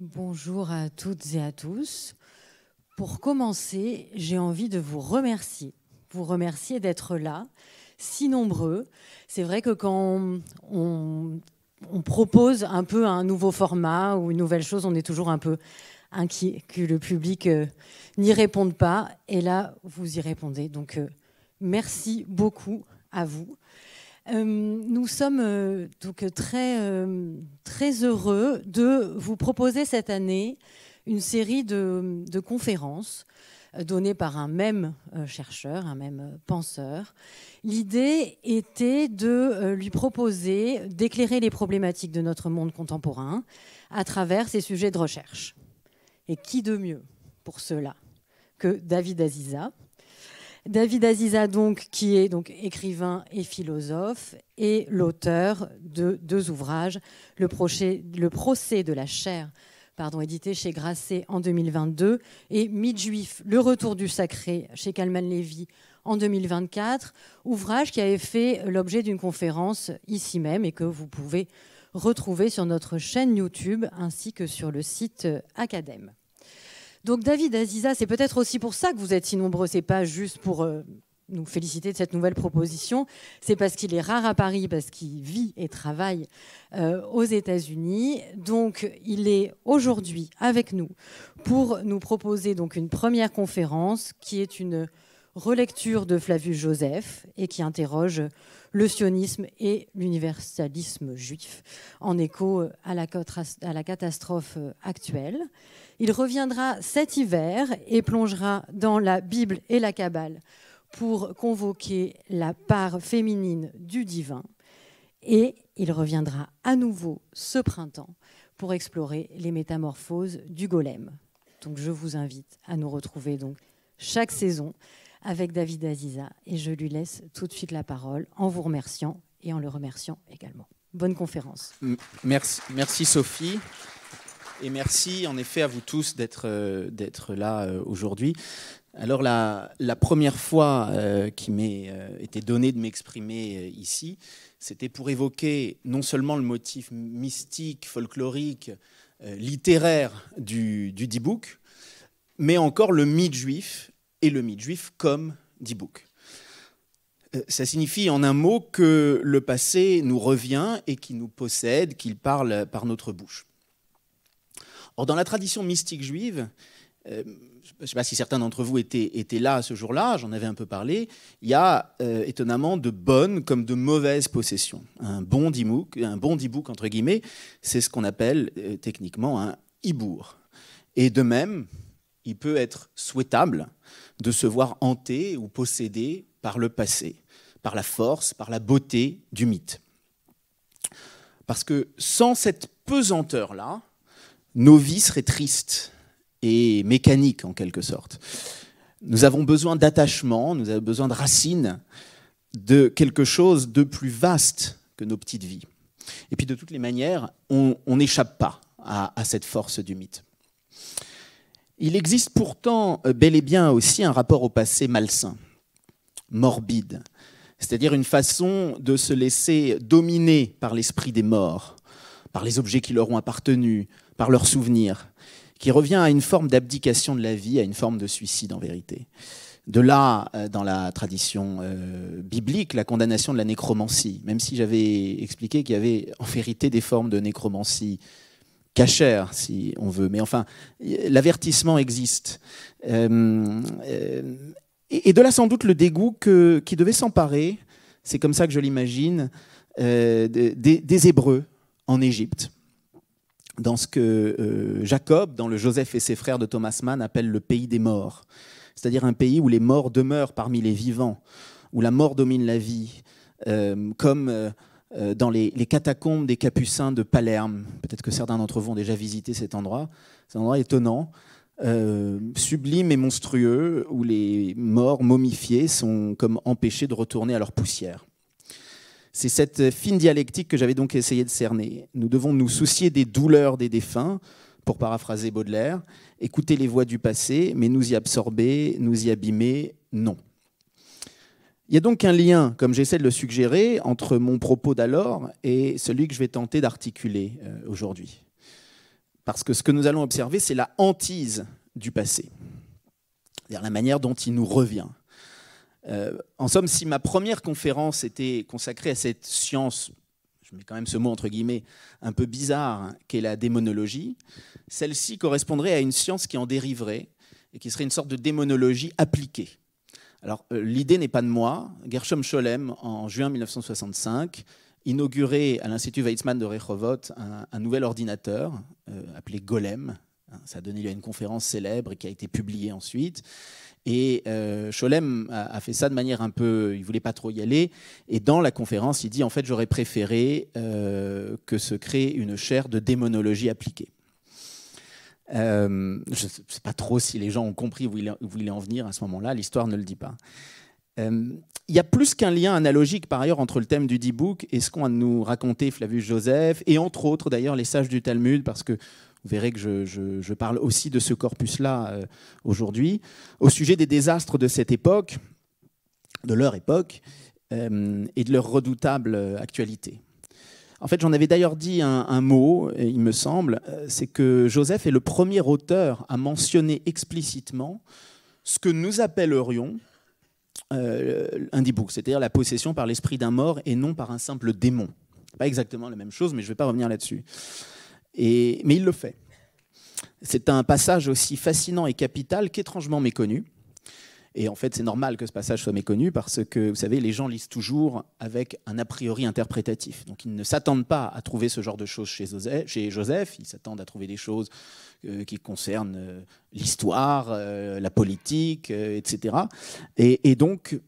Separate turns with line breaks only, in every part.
Bonjour à toutes et à tous. Pour commencer, j'ai envie de vous remercier. Vous remercier d'être là, si nombreux. C'est vrai que quand on propose un peu un nouveau format ou une nouvelle chose, on est toujours un peu inquiet que le public n'y réponde pas. Et là, vous y répondez. Donc, merci beaucoup à vous. Nous sommes donc très heureux de vous proposer cette année une série de conférences données par un même chercheur, un même penseur. L'idée était de lui proposer d'éclairer les problématiques de notre monde contemporain à travers ces sujets de recherche. Et qui de mieux pour cela que David Aziza ? David Aziza, donc, qui est donc écrivain et philosophe, et l'auteur de 2 ouvrages, le procès de la chair, édité chez Grasset en 2022, et Mythe juif, le retour du sacré, chez Kalman Levy en 2024, ouvrage qui avait fait l'objet d'une conférence ici même et que vous pouvez retrouver sur notre chaîne YouTube ainsi que sur le site Academ. Donc David Aziza, c'est peut-être aussi pour ça que vous êtes si nombreux. C'est pas juste pour nous féliciter de cette nouvelle proposition. C'est parce qu'il est rare à Paris, parce qu'il vit et travaille aux États-Unis. Donc il est aujourd'hui avec nous pour nous proposer donc une première conférence qui est une relecture de Flavius Joseph et qui interroge le sionisme et l'universalisme juif en écho à la catastrophe actuelle. Il reviendra cet hiver et plongera dans la Bible et la Kabbale pour convoquer la part féminine du divin. Et il reviendra à nouveau ce printemps pour explorer les métamorphoses du golem. Donc je vous invite à nous retrouver donc chaque saison avec David Aziza. Et je lui laisse tout de suite la parole en vous remerciant et en le remerciant également. Bonne conférence.
Merci Sophie. Et merci en effet à vous tous d'être là aujourd'hui. Alors la première fois qui m'est été donné de m'exprimer ici, c'était pour évoquer non seulement le motif mystique, folklorique, littéraire du Dibouk, mais encore le mythe juif et le mythe juif comme Dibouk. Ça signifie en un mot que le passé nous revient et qu'il nous possède, qu'il parle par notre bouche. Or, dans la tradition mystique juive, je ne sais pas si certains d'entre vous étaient là ce jour-là, j'en avais un peu parlé, il y a étonnamment de bonnes comme de mauvaises possessions. Un bon dibouk, entre guillemets, c'est ce qu'on appelle techniquement un hibour. Et de même, il peut être souhaitable de se voir hanté ou possédé par le passé, par la force, par la beauté du mythe. Parce que sans cette pesanteur-là, nos vies seraient tristes et mécaniques en quelque sorte. Nous avons besoin d'attachement, nous avons besoin de racines, de quelque chose de plus vaste que nos petites vies. Et puis de toutes les manières, on n'échappe pas à cette force du mythe. Il existe pourtant bel et bien aussi un rapport au passé malsain, morbide, c'est-à-dire une façon de se laisser dominer par l'esprit des morts, par les objets qui leur ont appartenu, par leurs souvenirs, qui revient à une forme d'abdication de la vie, à une forme de suicide en vérité. De là, dans la tradition biblique, la condamnation de la nécromancie, même si j'avais expliqué qu'il y avait en vérité des formes de nécromancie cachère, si on veut. Mais enfin, l'avertissement existe. Et de là, sans doute, le dégoût qui devait s'emparer, c'est comme ça que je l'imagine, des Hébreux en Égypte, dans ce que Jacob, dans le Joseph et ses frères de Thomas Mann, appelle le pays des morts. C'est-à-dire un pays où les morts demeurent parmi les vivants, où la mort domine la vie, comme dans les catacombes des Capucins de Palerme. Peut-être que certains d'entre vous ont déjà visité cet endroit. C'est un endroit étonnant, sublime et monstrueux, où les morts momifiés sont comme empêchés de retourner à leur poussière. C'est cette fine dialectique que j'avais donc essayé de cerner. Nous devons nous soucier des douleurs des défunts, pour paraphraser Baudelaire, écouter les voix du passé, mais nous y absorber, nous y abîmer, non. Il y a donc un lien, comme j'essaie de le suggérer, entre mon propos d'alors et celui que je vais tenter d'articuler aujourd'hui. Parce que ce que nous allons observer, c'est la hantise du passé, c'est-à-dire la manière dont il nous revient. En somme, si ma première conférence était consacrée à cette science, je mets quand même ce mot entre guillemets, un peu bizarre, hein, qu'est la démonologie, celle-ci correspondrait à une science qui en dériverait et qui serait une sorte de démonologie appliquée. Alors, l'idée n'est pas de moi. Gershom Scholem, en juin 1965, inaugurait à l'Institut Weizmann de Rehovot un nouvel ordinateur appelé Golem. Ça a donné lieu à une conférence célèbre et qui a été publiée ensuite. Et Scholem a fait ça de manière un peu... Il ne voulait pas trop y aller. Et dans la conférence, il dit, en fait, j'aurais préféré que se crée une chaire de démonologie appliquée. Je ne sais pas trop si les gens ont compris où il voulait en venir à ce moment-là. L'histoire ne le dit pas. Il y a plus qu'un lien analogique, par ailleurs, entre le thème du Dibouk et ce qu'ont à nous raconter Flavius Joseph, et entre autres, d'ailleurs, les sages du Talmud, parce que vous verrez que je parle aussi de ce corpus-là aujourd'hui, au sujet des désastres de cette époque, de leur époque, et de leur redoutable actualité. En fait, j'en avais d'ailleurs dit un mot, il me semble, c'est que Joseph est le premier auteur à mentionner explicitement ce que nous appellerions un dibouk, c'est-à-dire la possession par l'esprit d'un mort et non par un simple démon. Pas exactement la même chose, mais je ne vais pas revenir là-dessus. Mais il le fait. C'est un passage aussi fascinant et capital qu'étrangement méconnu. Et en fait, c'est normal que ce passage soit méconnu parce que, vous savez, les gens lisent toujours avec un a priori interprétatif. Donc, ils ne s'attendent pas à trouver ce genre de choses chez Joseph. Ils s'attendent à trouver des choses qui concernent l'histoire, la politique, etc. Et donc,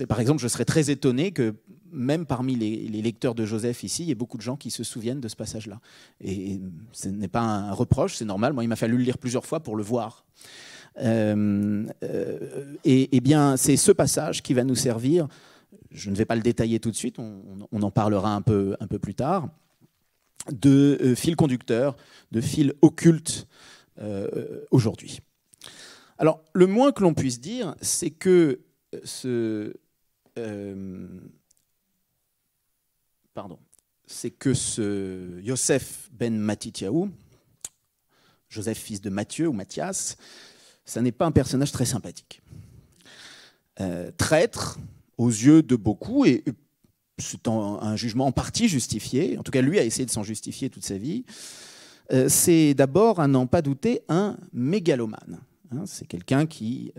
par exemple, je serais très étonné que même parmi les lecteurs de Joseph ici, il y ait beaucoup de gens qui se souviennent de ce passage-là. Et ce n'est pas un reproche, c'est normal. Moi, il m'a fallu le lire plusieurs fois pour le voir. Et bien, c'est ce passage qui va nous servir. Je ne vais pas le détailler tout de suite, on en parlera un peu plus tard, de fil conducteur, de fil occulte aujourd'hui. Alors, le moins que l'on puisse dire, c'est que ce Yosef ben Matityahu, Joseph fils de Matthieu ou Matthias, ça n'est pas un personnage très sympathique. Traître aux yeux de beaucoup, et c'est un jugement en partie justifié, en tout cas lui a essayé de s'en justifier toute sa vie, c'est d'abord, à n'en pas douter, un mégalomane. C'est quelqu'un qui...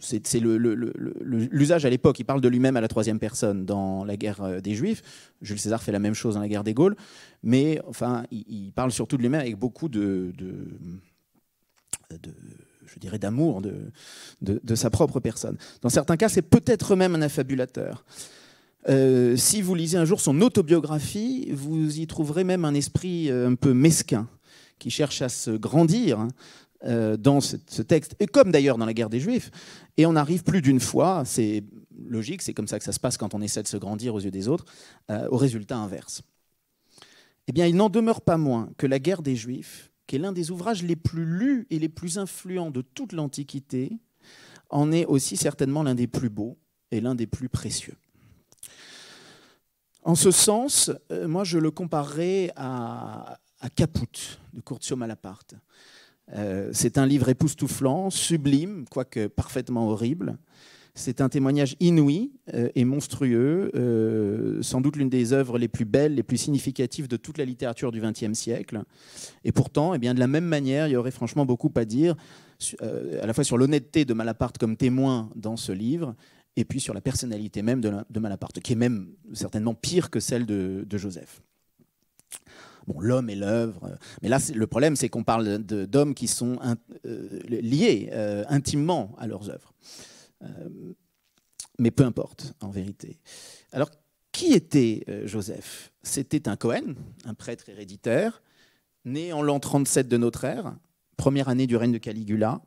c'est l'usage à l'époque, il parle de lui-même à la troisième personne dans la guerre des Juifs. Jules César fait la même chose dans la guerre des Gaules, mais enfin, il parle surtout de lui-même avec beaucoup je dirais, d'amour de sa propre personne. Dans certains cas, c'est peut-être même un affabulateur. Si vous lisez un jour son autobiographie, vous y trouverez même un esprit un peu mesquin, qui cherche à se grandir dans ce texte, et comme d'ailleurs dans la guerre des Juifs, et on arrive plus d'une fois, c'est logique, c'est comme ça que ça se passe quand on essaie de se grandir aux yeux des autres, au résultat inverse. Eh bien, il n'en demeure pas moins que la guerre des Juifs, qui est l'un des ouvrages les plus lus et les plus influents de toute l'Antiquité, en est aussi certainement l'un des plus beaux et l'un des plus précieux. En ce sens, moi je le comparerais à Caput de Curzio Malaparte. C'est un livre époustouflant, sublime, quoique parfaitement horrible. C'est un témoignage inouï et monstrueux, sans doute l'une des œuvres les plus belles, les plus significatives de toute la littérature du XXe siècle. Et pourtant, eh bien, de la même manière, il y aurait franchement beaucoup à dire, à la fois sur l'honnêteté de Malaparte comme témoin dans ce livre, et puis sur la personnalité même de Malaparte, qui est même certainement pire que celle de Joseph. Bon, l'homme et l'œuvre, mais là, le problème, c'est qu'on parle d'hommes qui sont liés intimement à leurs œuvres. Mais peu importe, en vérité. Alors, qui était Joseph ? C'était un Cohen, un prêtre héréditaire, né en l'an 37 de notre ère, première année du règne de Caligula.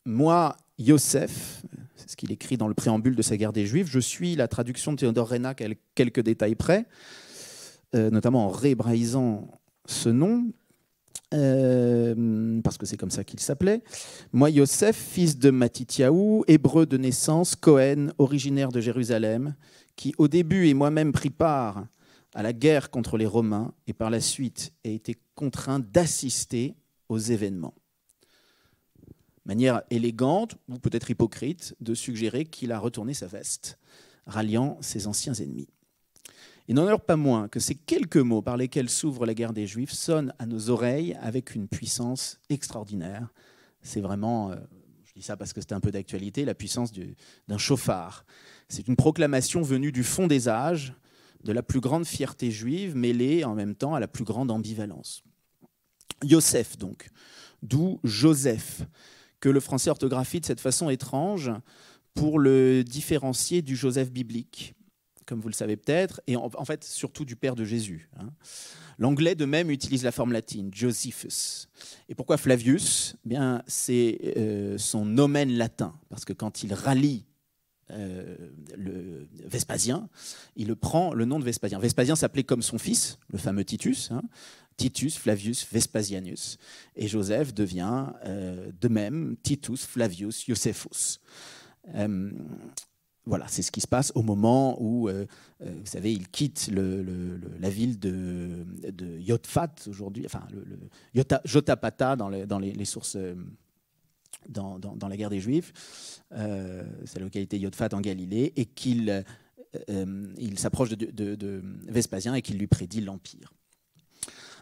Moi, Yosef, c'est ce qu'il écrit dans le préambule de sa guerre des Juifs, je suis la traduction de Théodore Reynac à quelques détails près, notamment en réhébraïsant ce nom, parce que c'est comme ça qu'il s'appelait. Moi, Yosef, fils de Matityahu, hébreu de naissance, Cohen, originaire de Jérusalem, qui au début et moi-même pris part à la guerre contre les Romains et par la suite a été contraint d'assister aux événements. Manière élégante, ou peut-être hypocrite, de suggérer qu'il a retourné sa veste, ralliant ses anciens ennemis. Il n'en demeure pas moins que ces quelques mots par lesquels s'ouvre la guerre des Juifs sonnent à nos oreilles avec une puissance extraordinaire. C'est vraiment, je dis ça parce que c'est un peu d'actualité, la puissance d'un chauffard. C'est une proclamation venue du fond des âges, de la plus grande fierté juive, mêlée en même temps à la plus grande ambivalence. Yosef, donc, d'où Joseph, que le français orthographie de cette façon étrange pour le différencier du Joseph biblique, comme vous le savez peut-être, et en fait surtout du père de Jésus. L'anglais de même utilise la forme latine, Josephus. Et pourquoi Flavius ? Eh bien, c'est son nomen latin, parce que quand il rallie le Vespasien, il prend le nom de Vespasien. Vespasien s'appelait comme son fils, le fameux Titus, Titus Flavius Vespasianus. Et Joseph devient de même Titus Flavius Josephus. Voilà, c'est ce qui se passe au moment où, vous savez, il quitte la ville de Jotaphat aujourd'hui, enfin Jotapata dans les sources. Dans la guerre des Juifs, c'est la localité Jotaphat en Galilée, et qu'il s'approche de Vespasien et qu'il lui prédit l'Empire.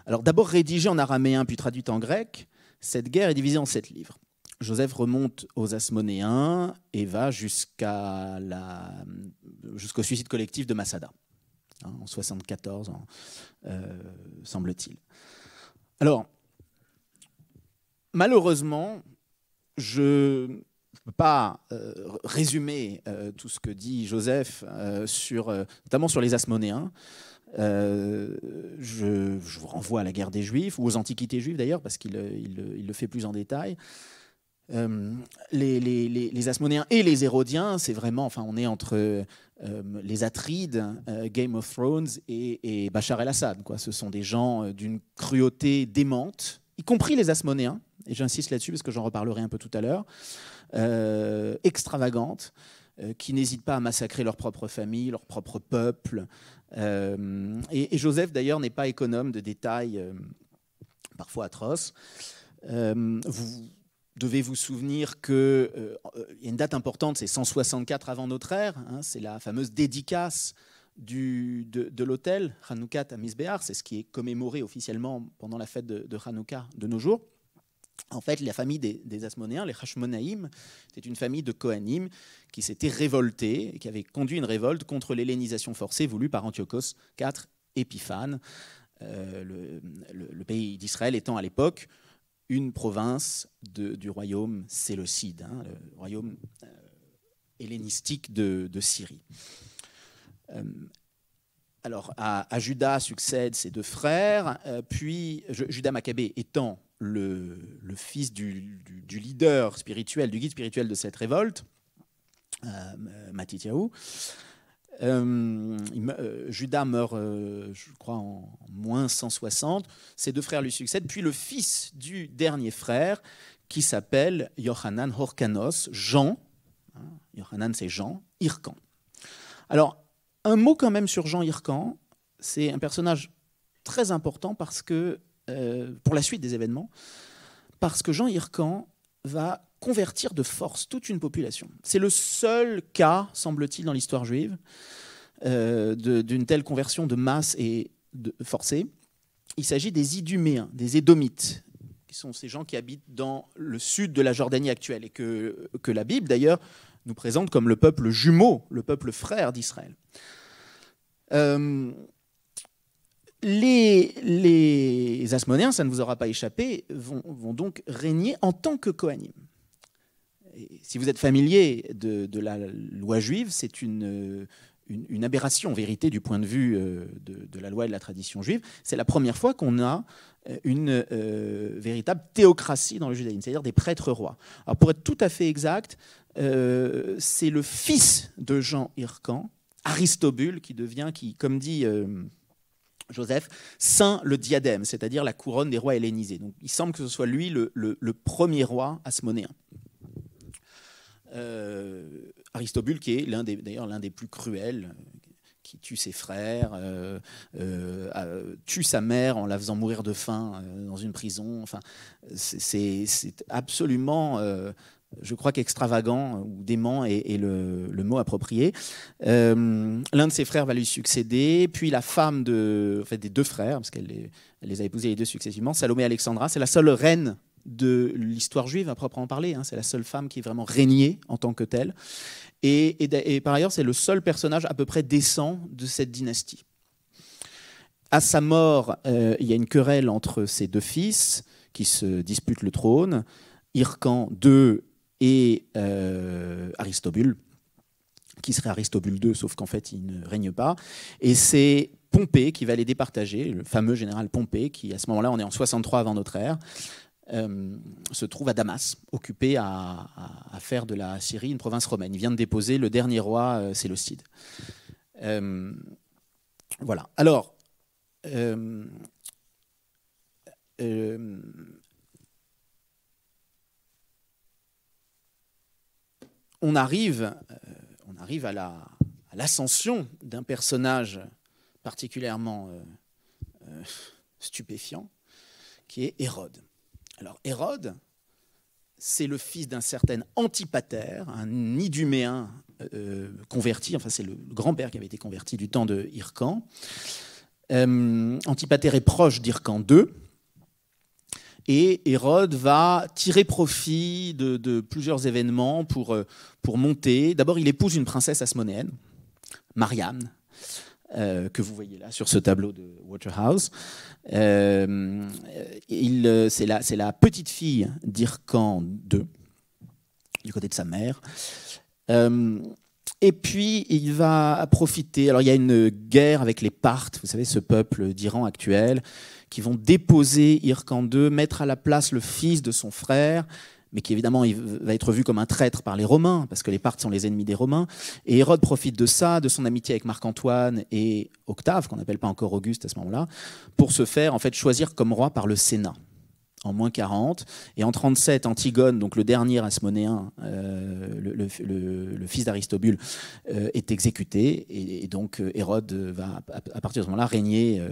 Alors d'abord rédigée en araméen puis traduite en grec, cette guerre est divisée en 7 livres. Joseph remonte aux Asmonéens et va jusqu'au suicide collectif de Massada, en 74, semble-t-il. Alors, malheureusement, je ne peux pas résumer tout ce que dit Joseph, notamment sur les Asmonéens. Je vous renvoie à la guerre des Juifs, ou aux Antiquités juives d'ailleurs, parce qu'il le fait plus en détail. Les Asmonéens et les Hérodiens, c'est vraiment, enfin, on est entre les Atrides, Game of Thrones et Bachar el-Assad, quoi. Ce sont des gens d'une cruauté démente, y compris les Asmonéens, et j'insiste là-dessus parce que j'en reparlerai un peu tout à l'heure, extravagantes, qui n'hésitent pas à massacrer leur propre famille, leur propre peuple. Et Joseph, d'ailleurs, n'est pas économe de détails parfois atroces. Vous devez vous souvenir qu'il y a une date importante, c'est 164 avant notre ère, c'est la fameuse dédicace de l'autel, Hanoukat à Misbéar, c'est ce qui est commémoré officiellement pendant la fête de Hanouka de nos jours. En fait, la famille des Asmonéens, les Hashmonaïm, c'était une famille de Kohanim qui s'était révoltée, et qui avait conduit une révolte contre l'hellénisation forcée voulue par Antiochos IV Épiphane, le pays d'Israël étant à l'époque une province du royaume séleucide, le royaume hellénistique de Syrie. Alors, à Judas succèdent ses 2 frères, puis Judas Maccabée étant le fils du leader spirituel, du guide spirituel de cette révolte, Mattityahu. Judas meurt, je crois, en moins 160. Ses 2 frères lui succèdent, puis le fils du dernier frère, qui s'appelle Yohanan Horkanos, Jean. Yohanan, c'est Jean, Hircan. Alors, un mot quand même sur Jean Hircan. C'est un personnage très important parce que, pour la suite des événements, parce que Jean Hircan va convertir de force toute une population. C'est le seul cas, semble-t-il, dans l'histoire juive, d'une telle conversion de masse et forcée. Il s'agit des Iduméens, des Édomites, qui sont ces gens qui habitent dans le sud de la Jordanie actuelle, et que la Bible, d'ailleurs, nous présente comme le peuple jumeau, le peuple frère d'Israël. Les Asmonéens, ça ne vous aura pas échappé, vont donc régner en tant que Kohanim. Et si vous êtes familier de la loi juive, c'est une aberration, en vérité, du point de vue de la loi et de la tradition juive. C'est la première fois qu'on a une véritable théocratie dans le judaïsme, c'est-à-dire des prêtres rois. Alors, pour être tout à fait exact, c'est le fils de Jean Hircan, Aristobule, qui, comme dit Joseph, ceint le diadème, c'est-à-dire la couronne des rois hellénisés. Donc, il semble que ce soit lui le premier roi asmonéen. Aristobule, qui est d'ailleurs l'un des plus cruels, qui tue ses frères, tue sa mère en la faisant mourir de faim dans une prison. Enfin, c'est absolument, je crois qu'extravagant ou dément est le mot approprié. L'un de ses frères va lui succéder, puis la femme des deux frères, parce qu'elle les a épousés les deux successivement, Salomé Alexandra, c'est la seule reine de l'histoire juive à proprement parler. C'est la seule femme qui est vraiment régnée en tant que telle. Et par ailleurs, c'est le seul personnage à peu près décent de cette dynastie. À sa mort, il y a une querelle entre ses deux fils qui se disputent le trône, Hircan II et Aristobule, qui serait Aristobule II, sauf qu'en fait, il ne règne pas. Et c'est Pompée qui va les départager, le fameux général Pompée, qui à ce moment-là, on est en 63 avant notre ère, se trouve à Damas, occupé à faire de la Syrie une province romaine. Il vient de déposer le dernier roi séleucide. Voilà. Alors, on arrive à l'ascension d'un personnage particulièrement stupéfiant, qui est Hérode. Alors Hérode, c'est le fils d'un certain Antipater, un Iduméen converti, enfin c'est le grand-père qui avait été converti du temps de Hircan. Antipater est proche d'Hircan II, et Hérode va tirer profit de plusieurs événements pour monter. D'abord, il épouse une princesse hasmonéenne, Mariamne, que vous voyez là sur ce tableau de Waterhouse. C'est la petite fille d'Hircan II, du côté de sa mère. Et puis, il va profiter. Alors, il y a une guerre avec les Parthes, vous savez, ce peuple d'Iran actuel, qui vont déposer Hircan II, mettre à la place le fils de son frère, mais qui évidemment il va être vu comme un traître par les Romains, parce que les Parthes sont les ennemis des Romains. Et Hérode profite de ça, de son amitié avec Marc-Antoine et Octave, qu'on n'appelle pas encore Auguste à ce moment-là, pour se faire en fait choisir comme roi par le Sénat, en moins 40. Et en 37, Antigone, donc le dernier hasmonéen, le fils d'Aristobule, est exécuté. Et donc Hérode va, à partir de ce moment-là, régner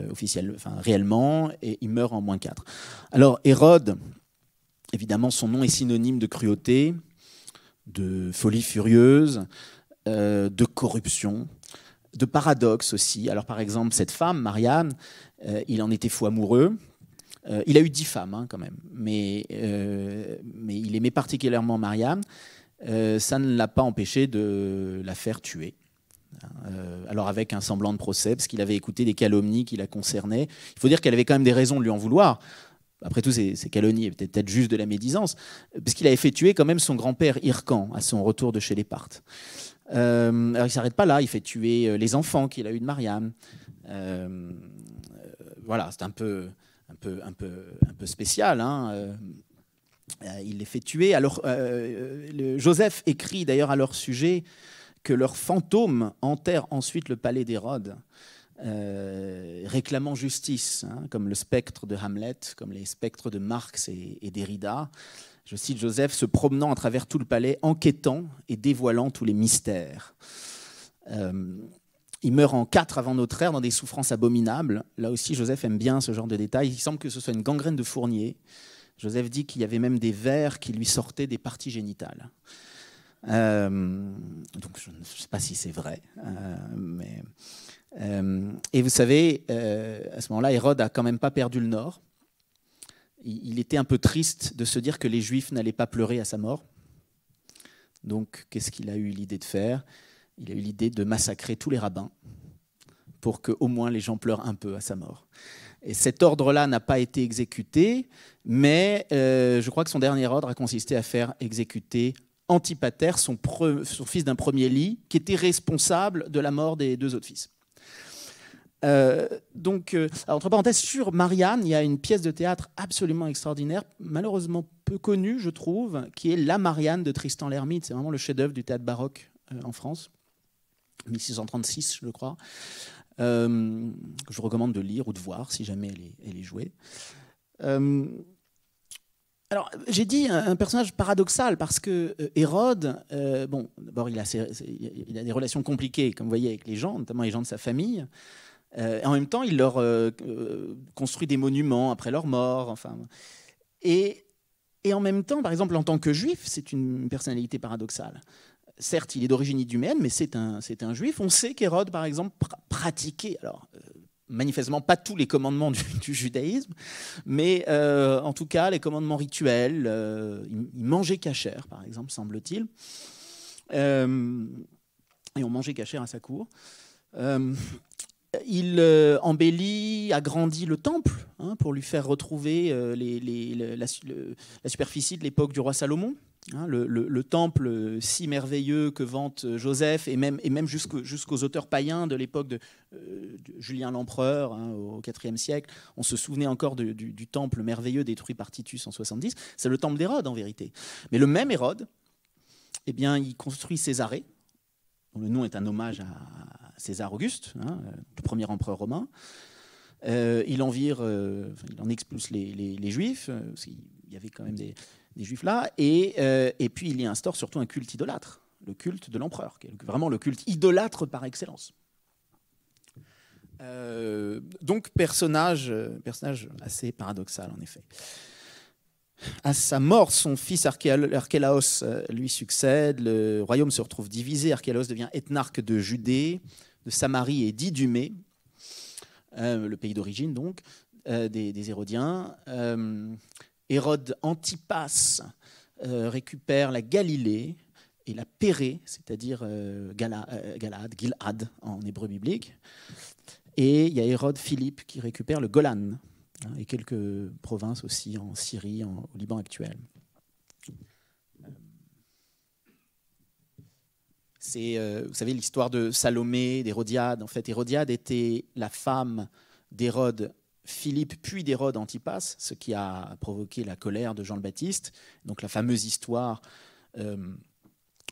réellement, et il meurt en moins 4. Alors Hérode, évidemment, son nom est synonyme de cruauté, de folie furieuse, de corruption, de paradoxe aussi. Alors par exemple, cette femme, Mariamne, il en était fou amoureux. Il a eu 10 femmes quand même, mais il aimait particulièrement Mariamne. Ça ne l'a pas empêché de la faire tuer. Alors avec un semblant de procès, parce qu'il avait écouté des calomnies qui la concernaient. Il faut dire qu'elle avait quand même des raisons de lui en vouloir. Après tout, ces calomnies étaient peut-être juste de la médisance, parce qu'il avait fait tuer quand même son grand-père Hircan à son retour de chez les Parthes. Alors il ne s'arrête pas là, il fait tuer les enfants qu'il a eus de Mariamne. Voilà, c'est un peu spécial. Il les fait tuer. Alors, Joseph écrit d'ailleurs à leur sujet que leur fantôme enterre ensuite le palais d'Hérode, réclamant justice, comme le spectre de Hamlet, comme les spectres de Marx et Derrida. Je cite Joseph, se promenant à travers tout le palais, enquêtant et dévoilant tous les mystères. Il meurt en 4 avant notre ère dans des souffrances abominables. Là aussi, Joseph aime bien ce genre de détails. Il semble que ce soit une gangrène de Fournier. Joseph dit qu'il y avait même des vers qui lui sortaient des parties génitales. Donc je ne sais pas si c'est vrai. Et vous savez, à ce moment-là, Hérode n'a quand même pas perdu le nord. Il était un peu triste de se dire que les Juifs n'allaient pas pleurer à sa mort. Donc qu'est-ce qu'il a eu l'idée de faire ? Il a eu l'idée de massacrer tous les rabbins pour qu'au moins les gens pleurent un peu à sa mort. Et cet ordre-là n'a pas été exécuté, mais je crois que son dernier ordre a consisté à faire exécuter Antipater, son fils d'un premier lit, qui était responsable de la mort des 2 autres fils. Entre parenthèses, sur Mariamne, il y a une pièce de théâtre absolument extraordinaire, malheureusement peu connue, je trouve, qui est La Marianne de Tristan l'Hermite. C'est vraiment le chef-d'œuvre du théâtre baroque en France, 1636, je crois, que je recommande de lire ou de voir si jamais elle est jouée. Alors, j'ai dit un personnage paradoxal parce que Hérode, bon, d'abord, il a des relations compliquées, comme vous voyez, avec les gens, notamment les gens de sa famille. Et en même temps, il leur construit des monuments après leur mort. Enfin, et en même temps, par exemple, en tant que juif, c'est une personnalité paradoxale. Certes, il est d'origine iduméenne, mais c'est un juif. On sait qu'Hérode, par exemple, pratiquait, alors manifestement pas tous les commandements du judaïsme, mais en tout cas les commandements rituels. Il mangeait cachère, par exemple, semble-t-il. Et on mangeait cachère à sa cour. Il embellit, agrandit le temple pour lui faire retrouver la superficie de l'époque du roi Salomon. Le temple si merveilleux que vante Joseph et même jusqu'aux auteurs païens de l'époque de Julien l'Empereur au IVe siècle. On se souvenait encore du temple merveilleux détruit par Titus en 70. C'est le temple d'Hérode en vérité. Mais le même Hérode, eh bien, il construit Césarée, dont le nom est un hommage à César Auguste, le premier empereur romain. Il en expulse les Juifs, parce qu'il y avait quand même des Juifs là, et puis il y instaure surtout un culte idolâtre, le culte de l'empereur, qui est vraiment le culte idolâtre par excellence. Donc personnage assez paradoxal en effet. À sa mort, son fils Archélaos lui succède. Le royaume se retrouve divisé. Archélaos devient ethnarque de Judée, de Samarie et d'Idumée, le pays d'origine donc des Hérodiens. Hérode Antipas récupère la Galilée et la Pérée, c'est-à-dire Galaad, Gilad en hébreu biblique. Et il y a Hérode Philippe qui récupère le Golan, et quelques provinces aussi en Syrie, au Liban actuel. C'est, vous savez, l'histoire de Salomé, d'Hérodiade. En fait, Hérodiade était la femme d'Hérode Philippe, puis d'Hérode Antipas, ce qui a provoqué la colère de Jean le Baptiste. Donc la fameuse histoire...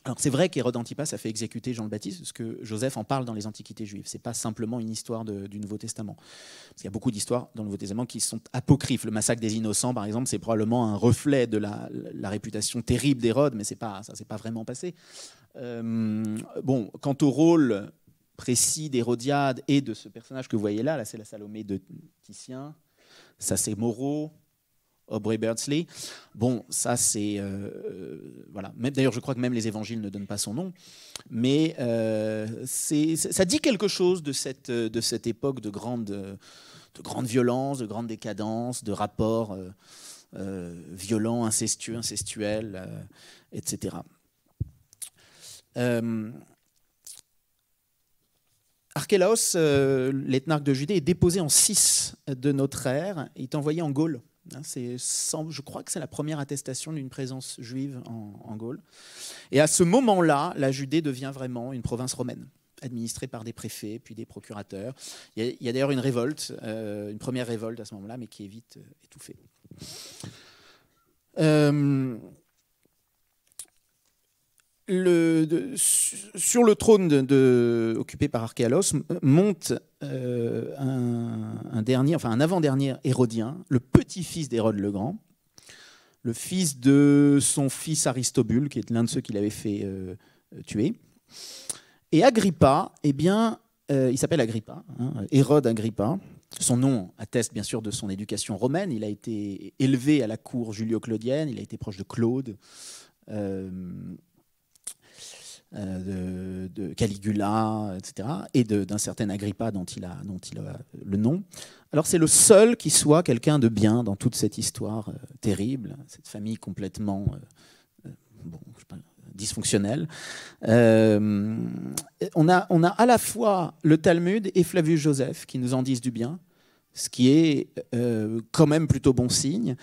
Alors c'est vrai qu'Hérode Antipas a fait exécuter Jean le Baptiste, parce que Joseph en parle dans les Antiquités juives. Ce n'est pas simplement une histoire du Nouveau Testament. Parce qu'il y a beaucoup d'histoires dans le Nouveau Testament qui sont apocryphes. Le massacre des Innocents, par exemple, c'est probablement un reflet de la réputation terrible d'Hérode, mais ça ne s'est pas vraiment passé. Bon, quant au rôle précis d'Hérodiade et de ce personnage que vous voyez là c'est la Salomé de Titien, ça c'est Moreau, Aubrey Beardsley. Bon, ça c'est... voilà. D'ailleurs, je crois que même les évangiles ne donnent pas son nom. Mais ça dit quelque chose de cette époque de grande violence, de grande décadence, de rapports violents, incestuels, etc. Archélaos, l'éthnarque de Judée, est déposé en 6 de notre ère. Il est envoyé en Gaule. Je crois que c'est la première attestation d'une présence juive en Gaule. Et à ce moment-là, la Judée devient vraiment une province romaine, administrée par des préfets, puis des procurateurs. Il y a d'ailleurs une révolte, une première révolte à ce moment-là, mais qui est vite étouffée. Sur le trône occupé par Archélaos monte un avant-dernier hérodien, le petit-fils d'Hérode le Grand, le fils de son fils Aristobule, qui est l'un de ceux qui l'avait fait tuer. Et Agrippa, eh bien, il s'appelle Agrippa, Hérode Agrippa. Son nom atteste bien sûr de son éducation romaine. Il a été élevé à la cour julio-claudienne, il a été proche de Claude, de Caligula, etc., et d'un certain Agrippa dont il a le nom. Alors c'est le seul qui soit quelqu'un de bien dans toute cette histoire terrible, cette famille complètement dysfonctionnelle. On a à la fois le Talmud et Flavius Joseph qui nous en disent du bien, ce qui est quand même plutôt bon signe.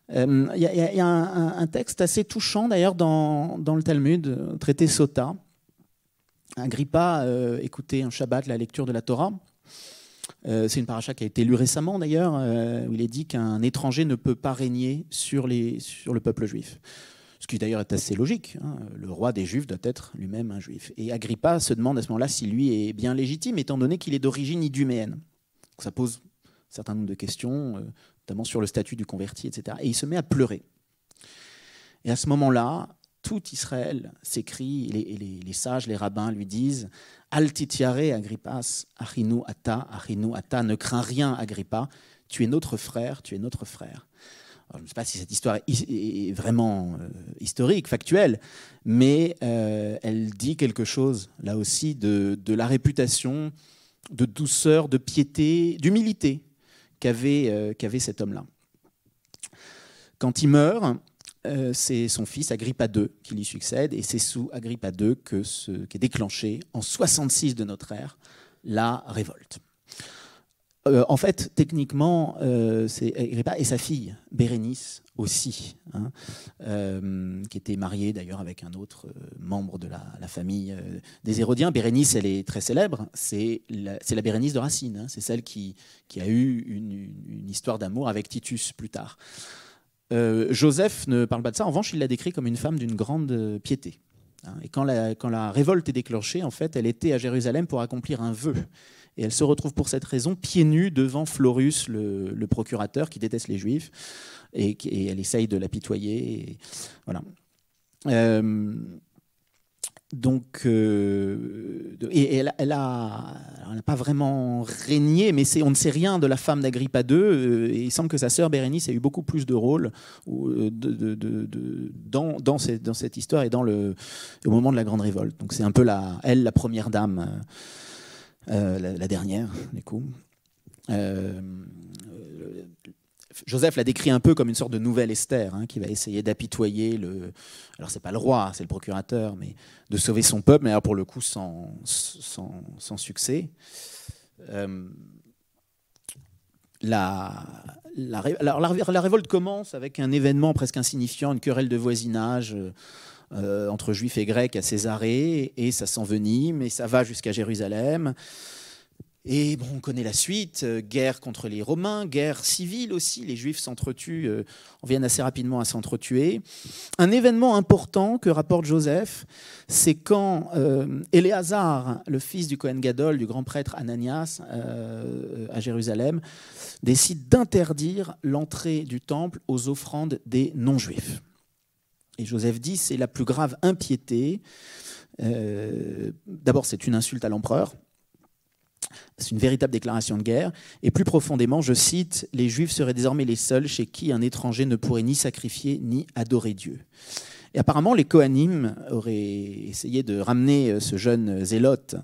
Il y a un texte assez touchant d'ailleurs dans le Talmud, traité Sota. Agrippa écoutait un Shabbat la lecture de la Torah. C'est une paracha qui a été lue récemment d'ailleurs, où il est dit qu'un étranger ne peut pas régner sur le peuple juif. Ce qui d'ailleurs est assez logique. Le roi des Juifs doit être lui-même un juif. Et Agrippa se demande à ce moment-là si lui est bien légitime, étant donné qu'il est d'origine iduméenne. Donc ça pose un certain nombre de questions, notamment sur le statut du converti, etc. Et il se met à pleurer. Et à ce moment-là, tout Israël s'écrie, les sages, les rabbins lui disent « Al titiare Agrippas, achinu ata, ne crains rien Agrippa, tu es notre frère, tu es notre frère ». Alors, je ne sais pas si cette histoire est vraiment historique, factuelle, mais elle dit quelque chose, là aussi, de la réputation, de douceur, de piété, d'humilité qu'avait cet homme-là. Quand il meurt, c'est son fils Agrippa II qui lui succède, et c'est sous Agrippa II qu'est déclenchée, en 66 de notre ère, la révolte. En fait, techniquement, c'est Agrippa et sa fille, Bérénice aussi, hein, qui était mariée d'ailleurs avec un autre membre de la famille des Hérodiens. Bérénice, elle est très célèbre, c'est la Bérénice de Racine, hein, c'est celle qui a eu une histoire d'amour avec Titus plus tard. Joseph ne parle pas de ça, en revanche, il l'a décrit comme une femme d'une grande piété. Hein, et quand la révolte est déclenchée, en fait, elle était à Jérusalem pour accomplir un vœu. Et elle se retrouve pour cette raison pieds nus devant Florus, le procurateur qui déteste les Juifs, et elle essaye de l'apitoyer. Et voilà. Donc, elle n'a pas vraiment régné, mais on ne sait rien de la femme d'Agrippa II. Et il semble que sa sœur Bérénice a eu beaucoup plus de rôle dans cette histoire et au moment de la Grande Révolte. Donc c'est un peu elle, la première dame. La dernière, du coup. Joseph la décrit un peu comme une sorte de nouvelle Esther, hein, qui va essayer d'apitoyer alors c'est pas le roi, c'est le procurateur, mais de sauver son peuple, mais alors pour le coup sans succès. La révolte commence avec un événement presque insignifiant, une querelle de voisinage entre juifs et grecs à Césarée, et ça s'envenime, et ça va jusqu'à Jérusalem. Et bon, on connaît la suite, guerre contre les Romains, guerre civile aussi, les Juifs s'entretuent, on vient assez rapidement à s'entretuer. Un événement important que rapporte Joseph, c'est quand Éléazar, le fils du Kohen Gadol, du grand prêtre Ananias, à Jérusalem, décide d'interdire l'entrée du temple aux offrandes des non-juifs. Et Joseph dit, c'est la plus grave impiété. D'abord, c'est une insulte à l'empereur. C'est une véritable déclaration de guerre. Et plus profondément, je cite, « Les Juifs seraient désormais les seuls chez qui un étranger ne pourrait ni sacrifier ni adorer Dieu. » Et apparemment, les Kohanim auraient essayé de ramener ce jeune zélote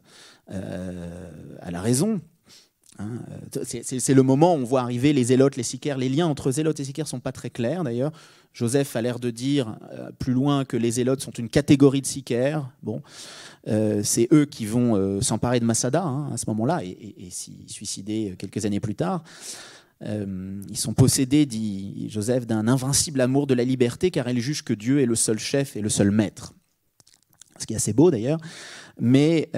à la raison. Hein, c'est le moment où on voit arriver les zélotes, les sicaires. Les liens entre zélotes et sicaires ne sont pas très clairs, d'ailleurs. Joseph a l'air de dire plus loin que les zélotes sont une catégorie de sicaires. Bon, c'est eux qui vont s'emparer de Masada, hein, à ce moment-là et s'y suicider quelques années plus tard. Ils sont possédés, dit Joseph, d'un invincible amour de la liberté, car ils jugent que Dieu est le seul chef et le seul maître. Ce qui est assez beau d'ailleurs. Mais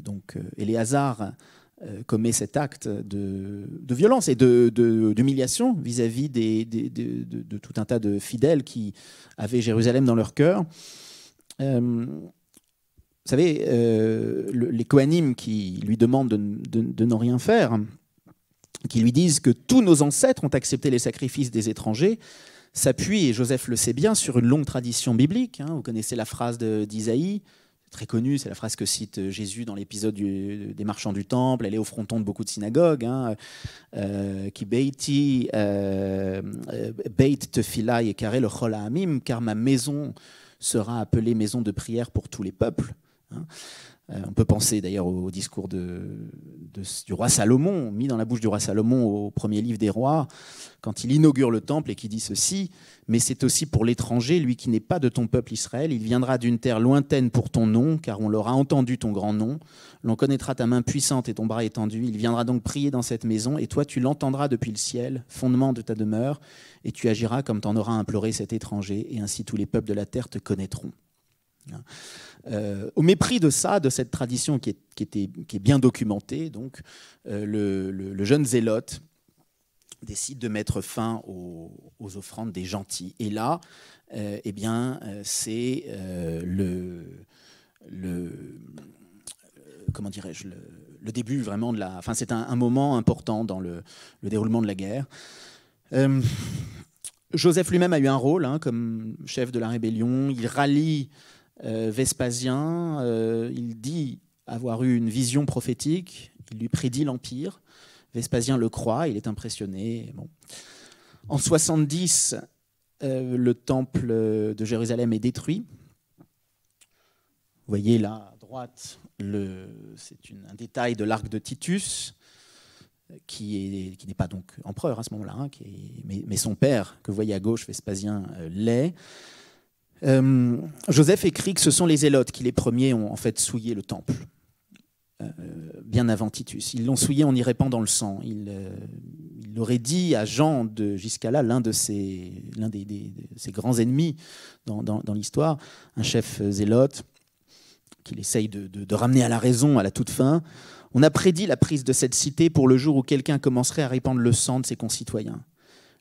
donc Éléazar commet cet acte de violence et d'humiliation vis-à-vis de tout un tas de fidèles qui avaient Jérusalem dans leur cœur. Vous savez, les Kohanim qui lui demandent de ne rien faire, qui lui disent que tous nos ancêtres ont accepté les sacrifices des étrangers, s'appuient, et Joseph le sait bien, sur une longue tradition biblique. Hein. Vous connaissez la phrase d'Isaïe, très connue, c'est la phrase que cite Jésus dans l'épisode des marchands du temple. Elle est au fronton de beaucoup de synagogues. Hein. Ki beiti beit tefila yekare lechol ha'amim, car ma maison sera appelée maison de prière pour tous les peuples. Hein. On peut penser d'ailleurs au discours du roi Salomon, mis dans la bouche du roi Salomon au premier livre des rois, quand il inaugure le temple et qui dit ceci, « Mais c'est aussi pour l'étranger, lui qui n'est pas de ton peuple Israël, il viendra d'une terre lointaine pour ton nom, car on l'aura entendu ton grand nom, l'on connaîtra ta main puissante et ton bras étendu, il viendra donc prier dans cette maison, et toi tu l'entendras depuis le ciel, fondement de ta demeure, et tu agiras comme t'en auras imploré cet étranger, et ainsi tous les peuples de la terre te connaîtront. » Au mépris de ça, de cette tradition qui est bien documentée, donc, le jeune zélote décide de mettre fin aux offrandes des gentils. Et là, eh bien, c'est comment dirais-je, le début vraiment de la. Enfin, c'est un moment important dans le déroulement de la guerre. Joseph lui-même a eu un rôle comme chef de la rébellion. Il rallie Vespasien. Il dit avoir eu une vision prophétique. Il lui prédit l'Empire. Vespasien le croit, il est impressionné. Bon. En 70, le temple de Jérusalem est détruit. Vous voyez là à droite, c'est un détail de l'arc de Titus, qui n'est pas donc empereur à ce moment-là, mais son père, que vous voyez à gauche, Vespasien, l'est. Joseph écrit que ce sont les Zélotes qui, les premiers, ont en fait souillé le temple, bien avant Titus. Ils l'ont souillé en y répandant le sang. Il aurait dit à Jean de Giscala, l'un de ses grands ennemis dans l'histoire, un chef zélote, qu'il essaye de ramener à la raison à la toute fin. On a prédit la prise de cette cité pour le jour où quelqu'un commencerait à répandre le sang de ses concitoyens.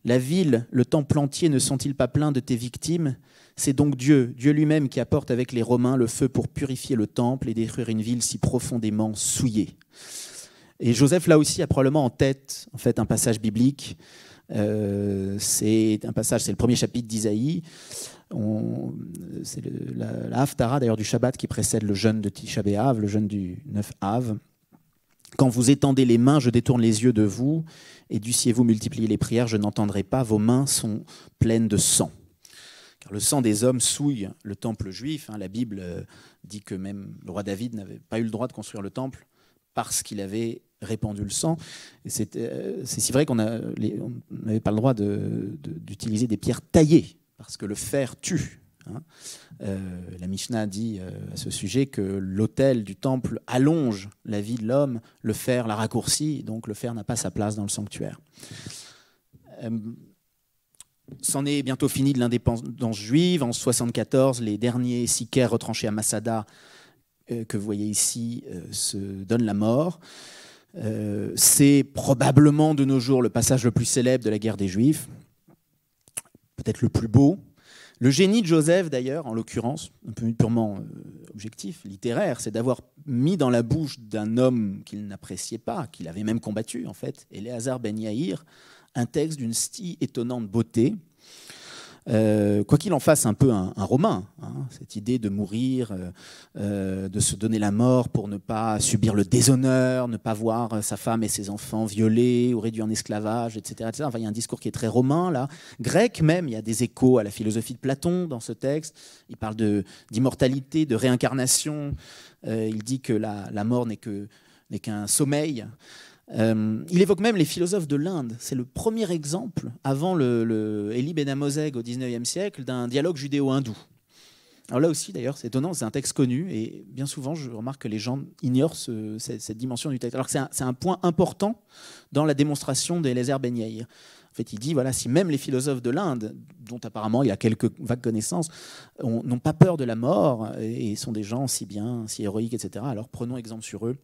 La ville, le temple entier ne sont-ils pas pleins de tes victimes ? C'est donc Dieu lui-même qui apporte avec les Romains le feu pour purifier le temple et détruire une ville si profondément souillée. Et Joseph, là aussi, a probablement en tête en fait, un passage biblique. C'est le premier chapitre d'Isaïe. C'est la Haftara d'ailleurs du Shabbat qui précède le jeûne de Tisha B'Av, le jeûne du 9 Av. Quand vous étendez les mains, je détourne les yeux de vous, et dussiez-vous multiplier les prières, je n'entendrai pas, vos mains sont pleines de sang. Car le sang des hommes souille le temple juif. La Bible dit que même le roi David n'avait pas eu le droit de construire le temple parce qu'il avait répandu le sang. Et c'est si vrai qu'on n'avait pas le droit d'utiliser des pierres taillées, parce que le fer tue. La Mishnah dit à ce sujet que l'autel du temple allonge la vie de l'homme, le fer la raccourcit, donc le fer n'a pas sa place dans le sanctuaire. C'en est bientôt fini de l'indépendance juive. En 1974, les derniers sicaires retranchés à Masada, que vous voyez ici, se donnent la mort. C'est probablement de nos jours le passage le plus célèbre de la guerre des Juifs, peut-être le plus beau. Le génie de Joseph, d'ailleurs, en l'occurrence, un peu purement objectif, littéraire, c'est d'avoir mis dans la bouche d'un homme qu'il n'appréciait pas, qu'il avait même combattu, en fait, Éléazar ben Yaïr, un texte d'une si étonnante beauté. Quoi qu'il en fasse un peu un romain, cette idée de mourir, de se donner la mort pour ne pas subir le déshonneur, ne pas voir sa femme et ses enfants violés ou réduits en esclavage, etc., etc. Enfin, il y a un discours qui est très romain, là. Grec même, il y a des échos à la philosophie de Platon dans ce texte. Il parle d'immortalité, de réincarnation. Il dit que la mort n'est qu'un sommeil. Il évoque même les philosophes de l'Inde. C'est le premier exemple, avant le Élie Ben Amozeg au XIXe siècle, d'un dialogue judéo-hindou. Alors là aussi, d'ailleurs, c'est étonnant, c'est un texte connu, et bien souvent, je remarque que les gens ignorent cette dimension du texte. Alors que c'est un point important dans la démonstration d'Éléazar ben Yaïr. En fait, il dit, voilà, si même les philosophes de l'Inde, dont apparemment il y a quelques vagues connaissances, n'ont pas peur de la mort, et sont des gens si bien, si héroïques, etc., alors prenons exemple sur eux.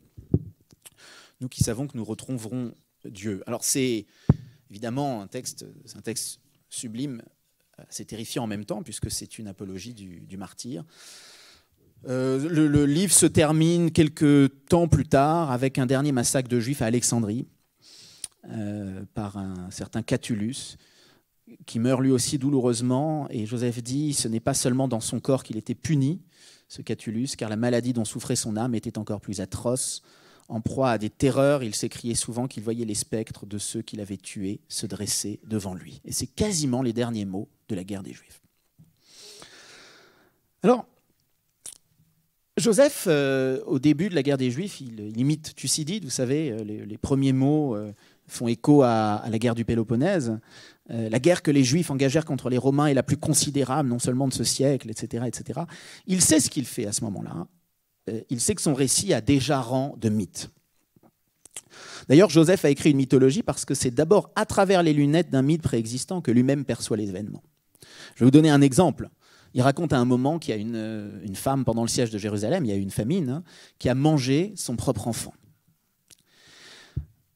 Nous qui savons que nous retrouverons Dieu. Alors c'est évidemment un texte sublime, c'est terrifiant en même temps, puisque c'est une apologie du martyr. Le livre se termine quelques temps plus tard avec un dernier massacre de Juifs à Alexandrie par un certain Catullus, qui meurt lui aussi douloureusement. Et Joseph dit, ce n'est pas seulement dans son corps qu'il était puni, ce Catullus, car la maladie dont souffrait son âme était encore plus atroce. En proie à des terreurs, il s'écriait souvent qu'il voyait les spectres de ceux qu'il avait tués se dresser devant lui. Et c'est quasiment les derniers mots de la guerre des Juifs. Alors, Joseph, au début de la guerre des Juifs, il imite Thucydide, vous savez, les premiers mots font écho à la guerre du Péloponnèse. La guerre que les Juifs engagèrent contre les Romains est la plus considérable, non seulement de ce siècle, etc., etc. Il sait ce qu'il fait à ce moment-là. Il sait que son récit a déjà rang de mythe. D'ailleurs, Joseph a écrit une mythologie parce que c'est d'abord à travers les lunettes d'un mythe préexistant que lui-même perçoit les événements. Je vais vous donner un exemple. Il raconte à un moment qu'il y a une femme, pendant le siège de Jérusalem, il y a eu une famine, qui a mangé son propre enfant.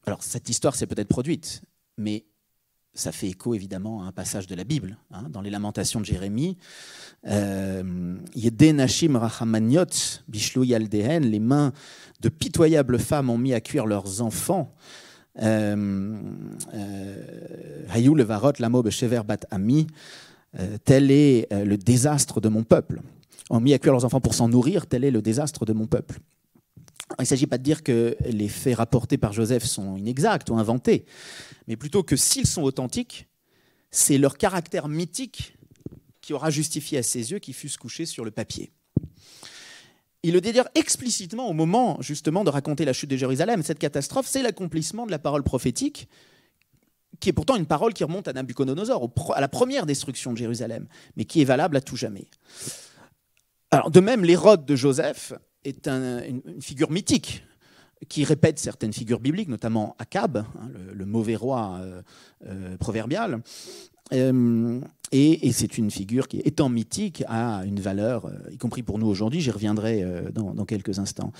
Alors, cette histoire s'est peut-être produite, mais ça fait écho évidemment à un passage de la Bible, dans les Lamentations de Jérémie. Yedé Nashim Rachamaniot, Bishlou Yaldehen, les mains de pitoyables femmes ont mis à cuire leurs enfants. Hayou levarot lamo beshever bat ami, tel est le désastre de mon peuple. On mis à cuire leurs enfants pour s'en nourrir, tel est le désastre de mon peuple. Il ne s'agit pas de dire que les faits rapportés par Joseph sont inexacts ou inventés, mais plutôt que s'ils sont authentiques, c'est leur caractère mythique qui aura justifié à ses yeux qu'ils fussent couchés sur le papier. Il le dit d'ailleurs explicitement au moment justement de raconter la chute de Jérusalem. Cette catastrophe, c'est l'accomplissement de la parole prophétique, qui est pourtant une parole qui remonte à Nabuchodonosor, à la première destruction de Jérusalem, mais qui est valable à tout jamais. Alors, de même, l'Hérode de Joseph est une figure mythique qui répète certaines figures bibliques, notamment Akab, le mauvais roi proverbial. Et c'est une figure qui, étant mythique, a une valeur, y compris pour nous aujourd'hui. J'y reviendrai dans quelques instants.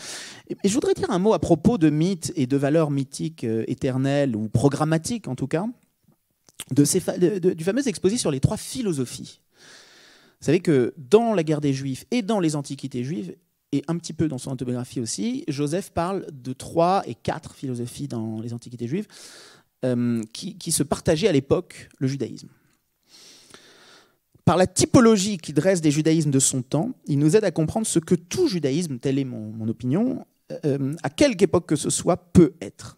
Et je voudrais dire un mot à propos de mythes et de valeurs mythiques éternelles, ou programmatiques en tout cas, du fameux exposé sur les 3 philosophies. Vous savez que dans la guerre des Juifs et dans les Antiquités juives, et un petit peu dans son autobiographie aussi, Joseph parle de 3 et 4 philosophies dans les Antiquités juives qui se partageaient à l'époque le judaïsme. Par la typologie qu'il dresse des judaïsmes de son temps, il nous aide à comprendre ce que tout judaïsme, telle est mon opinion, à quelque époque que ce soit, peut être.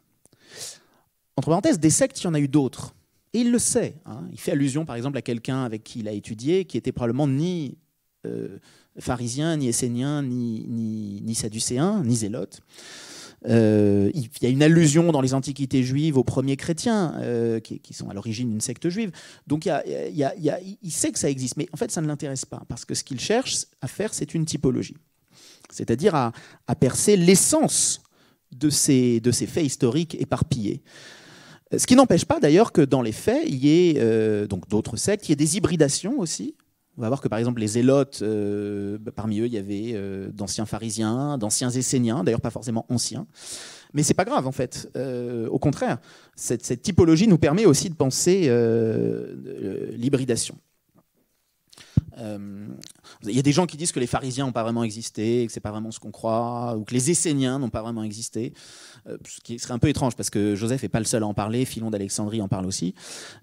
Entre parenthèses, des sectes, il y en a eu d'autres. Et il le sait. Il fait allusion, par exemple, à quelqu'un avec qui il a étudié, qui était probablement ni pharisien, ni essénien, ni sadducéen, ni zélote. Il y a une allusion dans les Antiquités juives aux premiers chrétiens, qui sont à l'origine d'une secte juive. Donc il sait que ça existe, mais en fait, ça ne l'intéresse pas, parce que ce qu'il cherche à faire, c'est une typologie. C'est-à-dire à percer l'essence de ces faits historiques éparpillés. Ce qui n'empêche pas d'ailleurs que dans les faits, il y ait donc d'autres sectes, il y ait des hybridations aussi. On va voir que par exemple les zélotes, parmi eux il y avait d'anciens pharisiens, d'anciens esséniens, d'ailleurs pas forcément anciens. Mais c'est pas grave en fait. Au contraire, cette typologie nous permet aussi de penser l'hybridation. Il y a des gens qui disent que les pharisiens n'ont pas vraiment existé, que c'est pas vraiment ce qu'on croit, ou que les esséniens n'ont pas vraiment existé, ce qui serait un peu étrange parce que Joseph n'est pas le seul à en parler, Philon d'Alexandrie en parle aussi.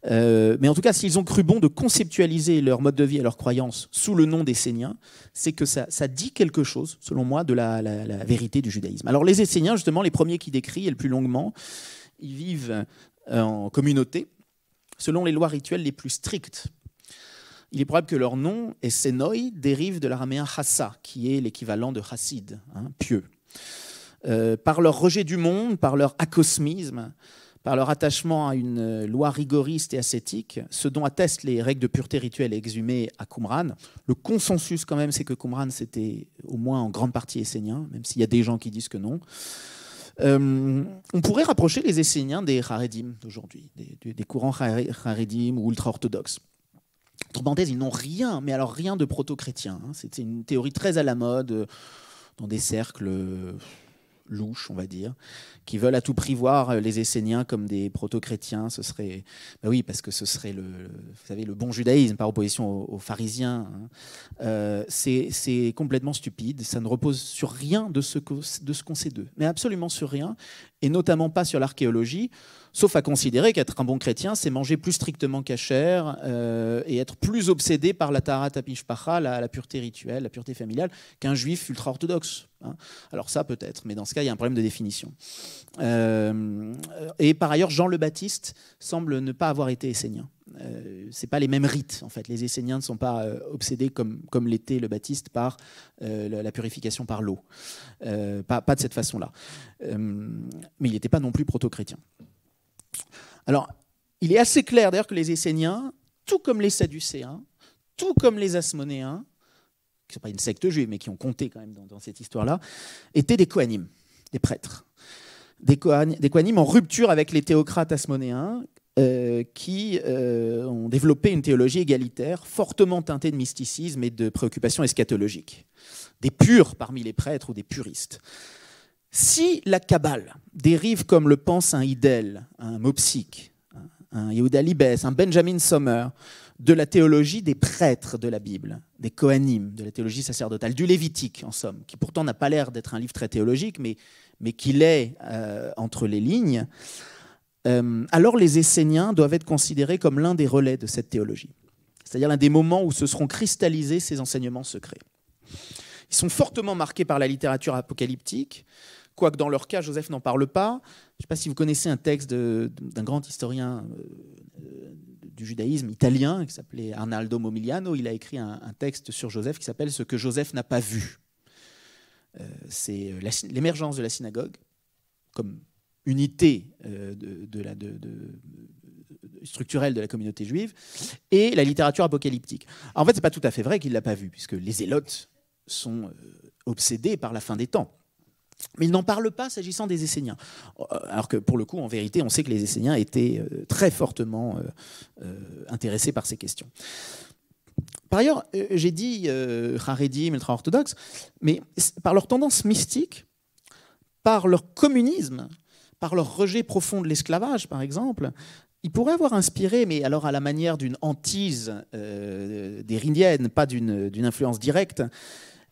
Mais en tout cas, s'ils ont cru bon de conceptualiser leur mode de vie et leurs croyances sous le nom d'esséniens, c'est que ça dit quelque chose, selon moi, de la vérité du judaïsme. Alors les esséniens, justement, les premiers qui décrit et le plus longuement, ils vivent en communauté, selon les lois rituelles les plus strictes. Il est probable que leur nom, Essénoi, dérive de l'araméen chassa, qui est l'équivalent de chassid, pieux. Par leur rejet du monde, par leur acosmisme, par leur attachement à une loi rigoriste et ascétique, ce dont attestent les règles de pureté rituelle exhumées à Qumran. Le consensus quand même, c'est que Qumran, c'était au moins en grande partie essénien, même s'il y a des gens qui disent que non. On pourrait rapprocher les Esséniens des Haredim d'aujourd'hui, des courants Haredim ou ultra-orthodoxes. Entre parenthèses, ils n'ont rien, mais alors rien de proto-chrétien. C'était une théorie très à la mode dans des cercles louches, on va dire, qui veulent à tout prix voir les Esséniens comme des proto-chrétiens. Ce serait, oui, parce que ce serait vous savez, le bon judaïsme par opposition aux pharisiens. C'est complètement stupide. Ça ne repose sur rien de ce qu'on sait d'eux, mais absolument sur rien, et notamment pas sur l'archéologie. Sauf à considérer qu'être un bon chrétien, c'est manger plus strictement cachère et être plus obsédé par la taharat hamishpacha, la pureté rituelle, la pureté familiale, qu'un juif ultra-orthodoxe. Alors ça peut-être, mais dans ce cas, il y a un problème de définition. Et par ailleurs, Jean le Baptiste semble ne pas avoir été essénien. C'est pas les mêmes rites, en fait. Les Esséniens ne sont pas obsédés comme l'était le Baptiste par la purification par l'eau. Pas de cette façon-là. Mais il n'était pas non plus proto-chrétien. Alors, il est assez clair d'ailleurs que les Esséniens, tout comme les Sadducéens, tout comme les Asmonéens, qui ne sont pas une secte juive, mais qui ont compté quand même dans cette histoire-là, étaient des Kohanim, des prêtres. Des Kohanim en rupture avec les théocrates asmonéens, qui ont développé une théologie égalitaire, fortement teintée de mysticisme et de préoccupations eschatologiques. Des purs parmi les prêtres ou des puristes. Si la Kabbale dérive comme le pense un Hillel, un Mopsik, un Yehuda Libes, un Benjamin Sommer, de la théologie des prêtres de la Bible, des Kohanim, de la théologie sacerdotale, du Lévitique en somme, qui pourtant n'a pas l'air d'être un livre très théologique, mais qui l'est entre les lignes, alors les Esséniens doivent être considérés comme l'un des relais de cette théologie, c'est-à-dire l'un des moments où se seront cristallisés ces enseignements secrets. Ils sont fortement marqués par la littérature apocalyptique, quoique dans leur cas, Joseph n'en parle pas. Je ne sais pas si vous connaissez un texte d'un grand historien du judaïsme italien qui s'appelait Arnaldo Momigliano. Il a écrit un texte sur Joseph qui s'appelle « Ce que Joseph n'a pas vu ». C'est l'émergence de la synagogue comme unité structurelle de la communauté juive et la littérature apocalyptique. Alors, en fait, ce n'est pas tout à fait vrai qu'il ne l'a pas vu, puisque les zélotes sont obsédés par la fin des temps. Mais il n'en parle pas s'agissant des Esséniens. Alors que pour le coup, en vérité, on sait que les Esséniens étaient très fortement intéressés par ces questions. Par ailleurs, j'ai dit Haredim, ultra-orthodoxes, mais par leur tendance mystique, par leur communisme, par leur rejet profond de l'esclavage, par exemple, ils pourraient avoir inspiré, mais alors à la manière d'une hantise dérinienne, pas d'une influence directe.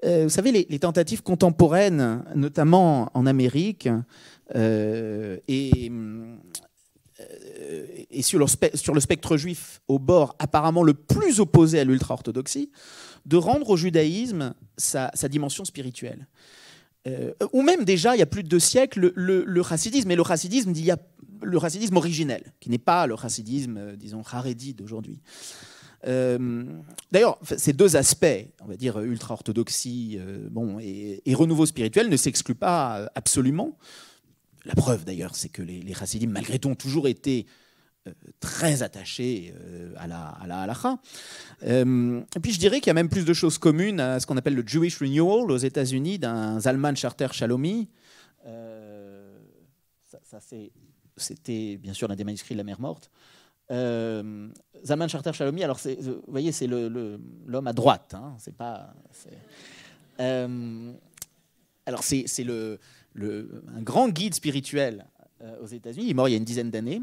Vous savez, les tentatives contemporaines, notamment en Amérique, et sur le spectre juif, au bord apparemment le plus opposé à l'ultra-orthodoxie, de rendre au judaïsme sa dimension spirituelle. Ou même déjà, il y a plus de 2 siècles, le chassidisme, et le chassidisme originel, qui n'est pas le chassidisme, disons, haredi d'aujourd'hui. D'ailleurs, ces 2 aspects, on va dire ultra-orthodoxie et renouveau spirituel, ne s'excluent pas absolument. La preuve, d'ailleurs, c'est que les chassidim, malgré tout, ont toujours été très attachés à la halakha. Et puis, je dirais qu'il y a même plus de choses communes à ce qu'on appelle le Jewish Renewal aux États-Unis, d'un Zalman Sharter Shalomi. C'était bien sûr l'un des manuscrits de la mer morte. Zalman Sharter Shalomi, alors vous voyez, c'est l'homme à droite. Hein, c'est pas. Alors c'est un grand guide spirituel aux États-Unis. Il est mort il y a une dizaine d'années.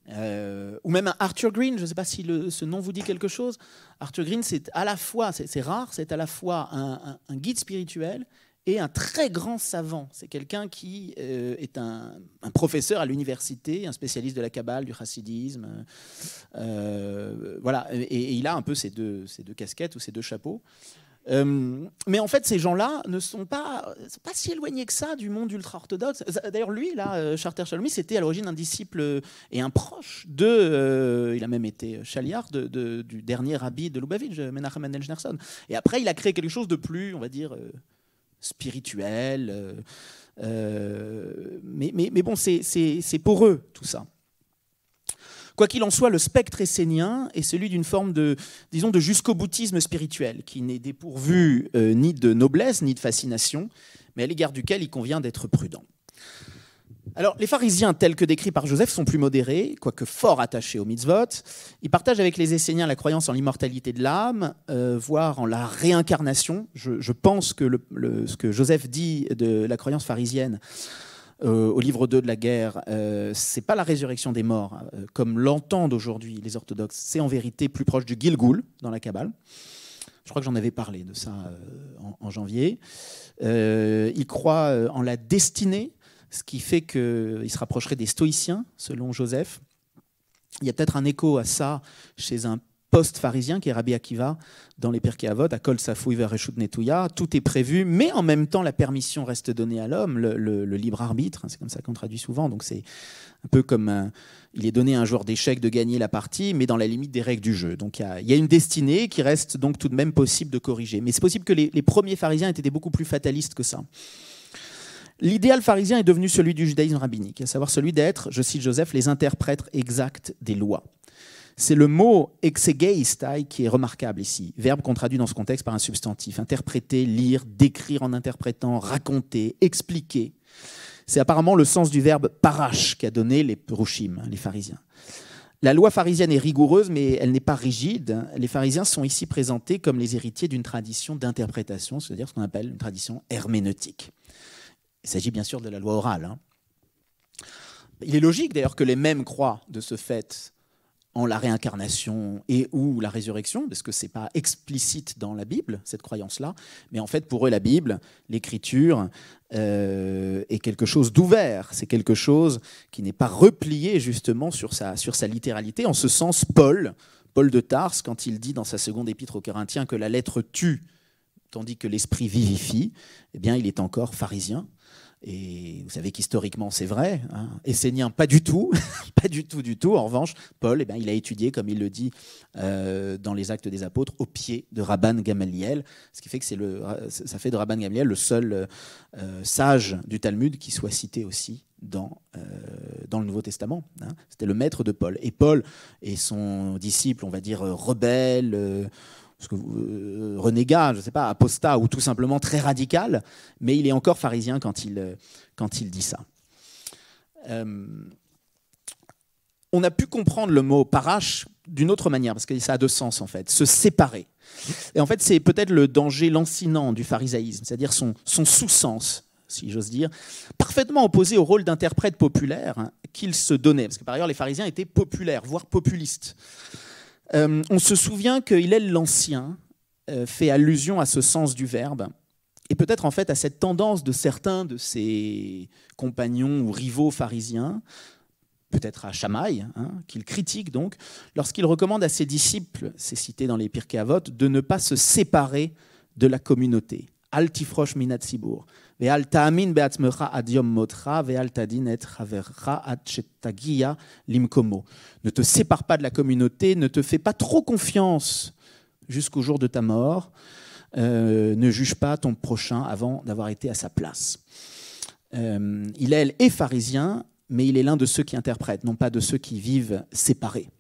Ou même un Arthur Green. Je ne sais pas si ce nom vous dit quelque chose. Arthur Green, c'est à la fois, c'est rare, c'est à la fois un guide spirituel et un très grand savant. C'est quelqu'un qui est un professeur à l'université, un spécialiste de la Kabbale, du chassidisme. Voilà. Et il a un peu ces deux casquettes ou ces 2 chapeaux. Mais en fait, ces gens-là ne sont pas si éloignés que ça du monde ultra-orthodoxe. D'ailleurs, lui, là, Sharter Shalomi, c'était à l'origine un disciple et un proche il a même été chaliard du dernier rabbi de Lubavitch, Menachem Mendel Schneerson. Et après, il a créé quelque chose de plus, on va dire, spirituel. Mais bon, c'est pour eux, tout ça. Quoi qu'il en soit, le spectre essénien est celui d'une forme de jusqu'au-boutisme spirituel, qui n'est dépourvu ni de noblesse, ni de fascination, mais à l'égard duquel il convient d'être prudent. Alors, les pharisiens, tels que décrits par Joseph, sont plus modérés, quoique fort attachés aux mitzvot. Ils partagent avec les Esséniens la croyance en l'immortalité de l'âme, voire en la réincarnation. Je pense que ce que Joseph dit de la croyance pharisienne au livre 2 de la guerre, c'est pas la résurrection des morts, comme l'entendent aujourd'hui les orthodoxes. C'est en vérité plus proche du Gilgul dans la Kabbale. Je crois que j'en avais parlé de ça en janvier. Ils croient en la destinée, ce qui fait qu'ils se rapprocheraient des stoïciens, selon Joseph. Il y a peut-être un écho à ça chez un post-pharisien qui est Rabbi Akiva dans les Pirkei Avot, à Kol Safui Vereshut Netouya. Tout est prévu, mais en même temps la permission reste donnée à l'homme, le libre arbitre, c'est comme ça qu'on traduit souvent. Donc c'est un peu comme il est donné à un joueur d'échecs de gagner la partie, mais dans la limite des règles du jeu. Donc il y a une destinée qui reste donc tout de même possible de corriger. Mais c'est possible que les premiers pharisiens étaient beaucoup plus fatalistes que ça. L'idéal pharisien est devenu celui du judaïsme rabbinique, à savoir celui d'être, je cite Joseph, les interprètes exacts des lois. C'est le mot exegeistai qui est remarquable ici, verbe qu'on traduit dans ce contexte par un substantif. Interpréter, lire, décrire en interprétant, raconter, expliquer. C'est apparemment le sens du verbe parash qu'a donné les perushim, les pharisiens. La loi pharisienne est rigoureuse, mais elle n'est pas rigide. Les pharisiens sont ici présentés comme les héritiers d'une tradition d'interprétation, c'est-à-dire ce qu'on appelle une tradition herméneutique. Il s'agit bien sûr de la loi orale. Il est logique d'ailleurs que les mêmes croient de ce fait en la réincarnation et ou la résurrection, parce que ce n'est pas explicite dans la Bible, cette croyance-là, mais en fait, pour eux, la Bible, l'écriture, est quelque chose d'ouvert, c'est quelque chose qui n'est pas replié justement sur sa littéralité. En ce sens, Paul de Tarse, quand il dit dans sa seconde épître aux Corinthiens que la lettre tue, tandis que l'esprit vivifie, eh bien, il est encore pharisien. Et vous savez qu'historiquement, c'est vrai. Hein. Essénien, pas du tout. Pas du tout. En revanche, Paul, il a étudié, comme il le dit dans les Actes des Apôtres, au pied de Rabban Gamaliel. Ce qui fait que ça fait de Rabban Gamaliel le seul sage du Talmud qui soit cité aussi dans le Nouveau Testament. Hein. C'était le maître de Paul. Et Paul et son disciple, on va dire, rebelle... renégat, je ne sais pas, apostat ou tout simplement très radical, mais il est encore pharisien quand il dit ça. On a pu comprendre le mot parash d'une autre manière, parce que ça a deux sens en fait, se séparer. Et en fait, c'est peut-être le danger lancinant du pharisaïsme, c'est-à-dire son sous-sens, si j'ose dire, parfaitement opposé au rôle d'interprète populaire qu'il se donnait, parce que par ailleurs, les pharisiens étaient populaires, voire populistes. On se souvient que Hillel l'Ancien fait allusion à ce sens du verbe et peut-être en fait à cette tendance de certains de ses compagnons ou rivaux pharisiens, peut-être à Shammai, qu'il critique donc, lorsqu'il recommande à ses disciples, c'est cité dans les Pirkei Avot, de ne pas se séparer de la communauté. Al tifrosh minat tzibur, ve'al ta'amin be'atzmecha ad yom motra, ve'al tadin et chavercha ad shetagia limkomo. Ne te sépare pas de la communauté, ne te fais pas trop confiance jusqu'au jour de ta mort, ne juge pas ton prochain avant d'avoir été à sa place. Hillel est pharisien, mais il est l'un de ceux qui interprètent, non pas de ceux qui vivent séparés.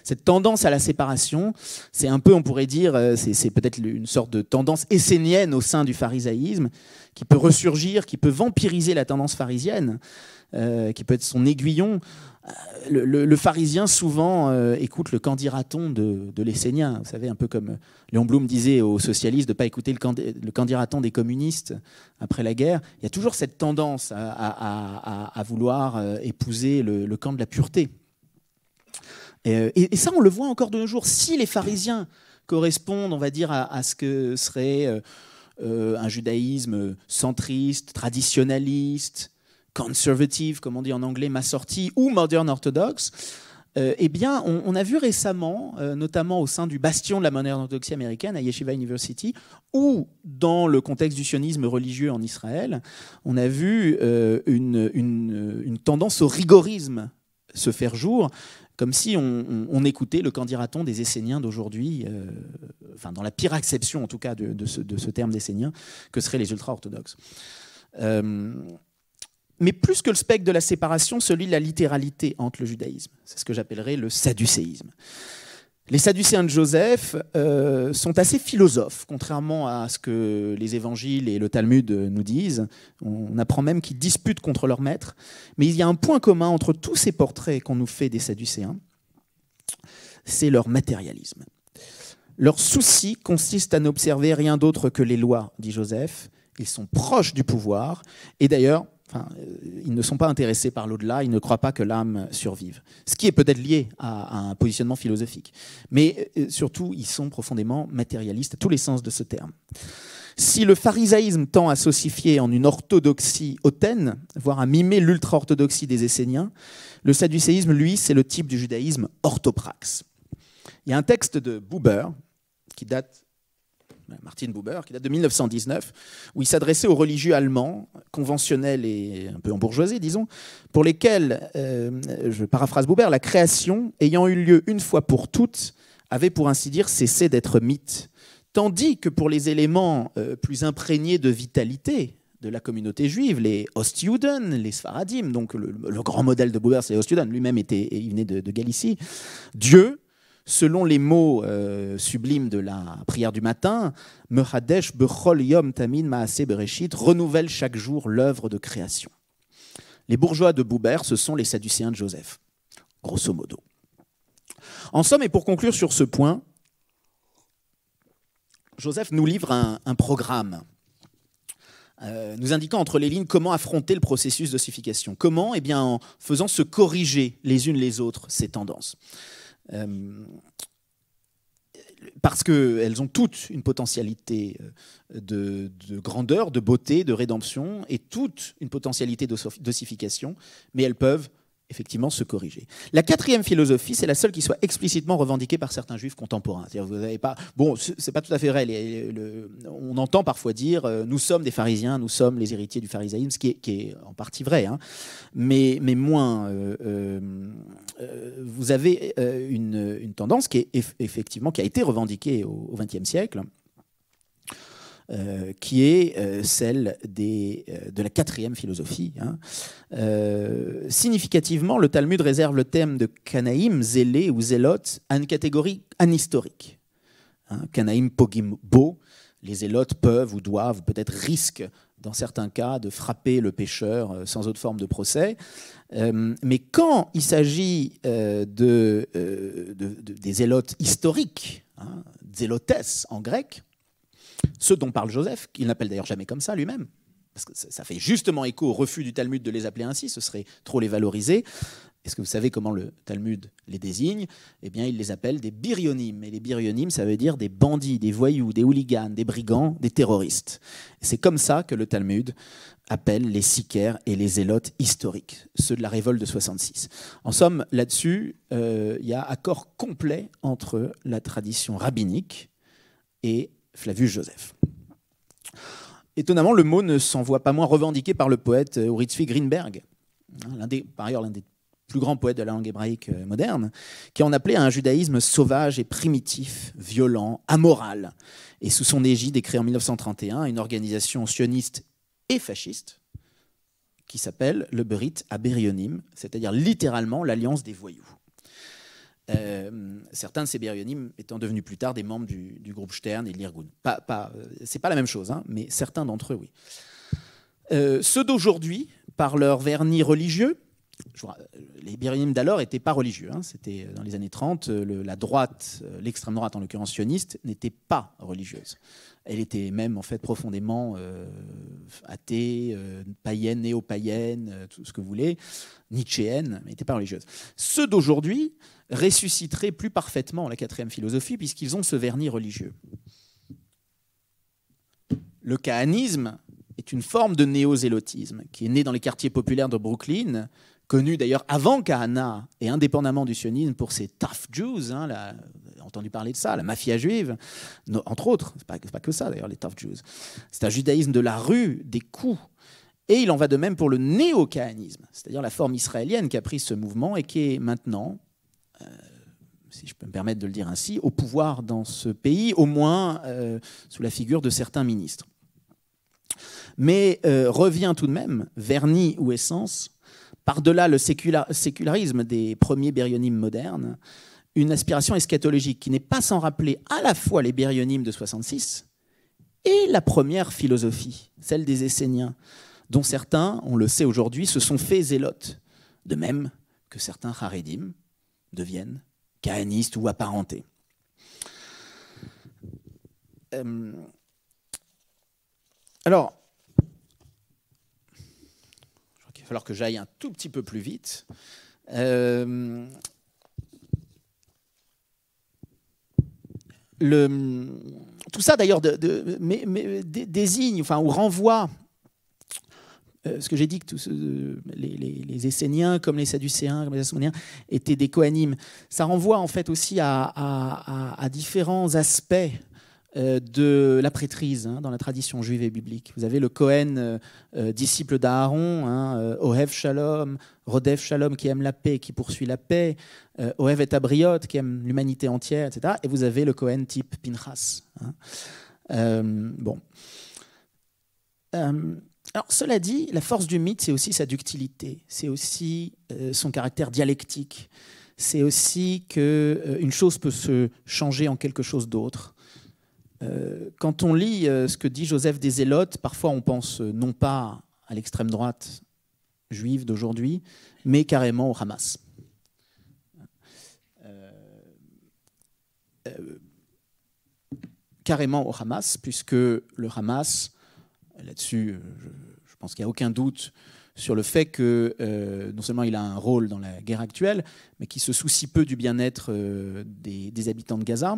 Cette tendance à la séparation, c'est un peu, on pourrait dire, c'est peut-être une sorte de tendance essénienne au sein du pharisaïsme, qui peut ressurgir, qui peut vampiriser la tendance pharisienne, qui peut être son aiguillon. Le pharisien, souvent, écoute le candidaton de l'essénien. Vous savez, un peu comme Léon Blum disait aux socialistes de ne pas écouter le candidaton des communistes après la guerre. Il y a toujours cette tendance à vouloir épouser le camp de la pureté. Et ça, on le voit encore de nos jours. Si les pharisiens correspondent, on va dire, à ce que serait un judaïsme centriste, traditionnaliste, conservative, comme on dit en anglais, massorti, ou modern orthodoxe, eh bien, on a vu récemment, notamment au sein du bastion de la moderne orthodoxie américaine, à Yeshiva University, ou dans le contexte du sionisme religieux en Israël, on a vu une tendance au rigorisme se faire jour, comme si on écoutait le candidaton des Esséniens d'aujourd'hui, dans la pire acception en tout cas de ce terme d'Essénien, que seraient les ultra-orthodoxes. Mais plus que le spectre de la séparation, celui de la littéralité entre le judaïsme. C'est ce que j'appellerais le sadducéisme. Les Sadducéens de Joseph sont assez philosophes, contrairement à ce que les évangiles et le Talmud nous disent. On apprend même qu'ils disputent contre leur maître. Mais il y a un point commun entre tous ces portraits qu'on nous fait des Sadducéens, c'est leur matérialisme. Leur souci consiste à n'observer rien d'autre que les lois, dit Joseph. Ils sont proches du pouvoir. Et d'ailleurs, ils ne sont pas intéressés par l'au-delà, ils ne croient pas que l'âme survive. Ce qui est peut-être lié à un positionnement philosophique. Mais surtout, ils sont profondément matérialistes, à tous les sens de ce terme. Si le pharisaïsme tend à s'ossifier en une orthodoxie hautaine, voire à mimer l'ultra-orthodoxie des Esséniens, le sadducéisme, lui, c'est le type du judaïsme orthopraxe. Il y a un texte de Buber, Martin Buber, qui date de 1919, où il s'adressait aux religieux allemands, conventionnels et un peu embourgeoisés, disons, pour lesquels, je paraphrase Buber, la création, ayant eu lieu une fois pour toutes, avait pour ainsi dire cessé d'être mythe. Tandis que pour les éléments plus imprégnés de vitalité de la communauté juive, les Ostjuden, les Sfaradim, donc le grand modèle de Buber, c'est les Ostjuden, lui-même il venait de Galicie, Dieu, selon les mots sublimes de la prière du matin, Mechadesh bechol yom tamin maaseh bereshit, renouvelle chaque jour l'œuvre de création. Les bourgeois de Buber, ce sont les Sadducéens de Joseph, grosso modo. En somme, et pour conclure sur ce point, Joseph nous livre un programme nous indiquant entre les lignes comment affronter le processus d'ossification. Comment ? Eh bien, en faisant se corriger les unes les autres ces tendances. Parce qu'elles ont toutes une potentialité de grandeur, de beauté, de rédemption, et toutes une potentialité d'ossification, mais elles peuvent effectivement se corriger. La quatrième philosophie, c'est la seule qui soit explicitement revendiquée par certains juifs contemporains. C'est-à-dire, vous n'avez pas, bon, c'est pas tout à fait vrai. On entend parfois dire nous sommes des pharisiens, nous sommes les héritiers du pharisaïsme, ce qui est en partie vrai, hein, mais moins. Vous avez une tendance qui est effectivement qui a été revendiquée au XXe siècle. Qui est celle de la quatrième philosophie. Hein. Significativement, le Talmud réserve le terme de Kanaïm, zélé ou zélote, à une catégorie anhistorique. Hein. Kanaïm pogim bo, les zélotes peuvent ou doivent, peut-être risquent, dans certains cas, de frapper le pécheur sans autre forme de procès. Mais quand il s'agit des zélotes historiques, hein, zélotes en grec, ceux dont parle Joseph, qu'il n'appelle d'ailleurs jamais comme ça lui-même, parce que ça fait justement écho au refus du Talmud de les appeler ainsi, ce serait trop les valoriser. Est-ce que vous savez comment le Talmud les désigne? Eh bien, il les appelle des birionim. Et les birionim, ça veut dire des bandits, des voyous, des hooligans, des brigands, des terroristes. Et c'est comme ça que le Talmud appelle les sicaires et les zélotes historiques, ceux de la révolte de 66. En somme, là-dessus, il y a accord complet entre la tradition rabbinique et Flavius Joseph. Étonnamment, le mot ne s'en voit pas moins revendiqué par le poète Uri Tzvi Greenberg, par ailleurs l'un des plus grands poètes de la langue hébraïque moderne, qui en appelait à un judaïsme sauvage et primitif, violent, amoral. Et sous son égide est créée en 1931 une organisation sioniste et fasciste qui s'appelle le Berit Haberionim, c'est-à-dire littéralement l'alliance des voyous. Certains de ces birionim étant devenus plus tard des membres du groupe Stern et de l'Irgun. C'est pas la même chose, hein, mais certains d'entre eux, oui. Ceux d'aujourd'hui, par leur vernis religieux, les birionim d'alors n'étaient pas religieux. Hein, c'était dans les années 30, la droite, l'extrême droite en l'occurrence sioniste, n'était pas religieuse. Elle était même en fait profondément athée, païenne, néo-païenne, tout ce que vous voulez, nietzschéenne, mais n'était pas religieuse. Ceux d'aujourd'hui ressusciteraient plus parfaitement la quatrième philosophie puisqu'ils ont ce vernis religieux. Le kahanisme est une forme de néo-zélotisme qui est né dans les quartiers populaires de Brooklyn, connu d'ailleurs avant Kahana et indépendamment du sionisme pour ses tough Jews, hein, vous avez entendu parler de ça, la mafia juive, entre autres, c'est pas que ça d'ailleurs les tough Jews. C'est un judaïsme de la rue, des coups. Et il en va de même pour le néo-kahanisme, c'est-à-dire la forme israélienne qui a pris ce mouvement et qui est maintenant, si je peux me permettre de le dire ainsi, au pouvoir dans ce pays, au moins sous la figure de certains ministres. Mais revient tout de même, vernis ou essence, par-delà le sécularisme des premiers biryonimes modernes, une aspiration eschatologique qui n'est pas sans rappeler à la fois les biryonimes de 66 et la première philosophie, celle des Esséniens, dont certains, on le sait aujourd'hui, se sont faits zélotes, de même que certains haredim deviennent kahanistes ou apparentés. Alors, il va falloir que j'aille un tout petit peu plus vite. Tout ça, d'ailleurs, désigne, enfin, ou renvoie ce que j'ai dit, que les Esséniens, comme les Sadducéens, comme les Asmonéens, étaient des Kohanim. Ça renvoie en fait aussi à différents aspects de la prêtrise dans la tradition juive et biblique. Vous avez le Kohen, disciple d'Aaron, Ohev Shalom, Rodef Shalom, qui aime la paix, qui poursuit la paix, Ohev et Abriot, qui aime l'humanité entière, etc. Et vous avez le Kohen type Pinchas. Bon. Alors, cela dit, la force du mythe, c'est aussi sa ductilité, c'est aussi son caractère dialectique, c'est aussi qu'une chose peut se changer en quelque chose d'autre. Quand on lit ce que dit Joseph des Zélotes, parfois on pense non pas à l'extrême droite juive d'aujourd'hui, mais carrément au Hamas. Carrément au Hamas, puisque le Hamas, là-dessus, je pense qu'il n'y a aucun doute sur le fait que non seulement il a un rôle dans la guerre actuelle, mais qu'il se soucie peu du bien-être des habitants de Gaza.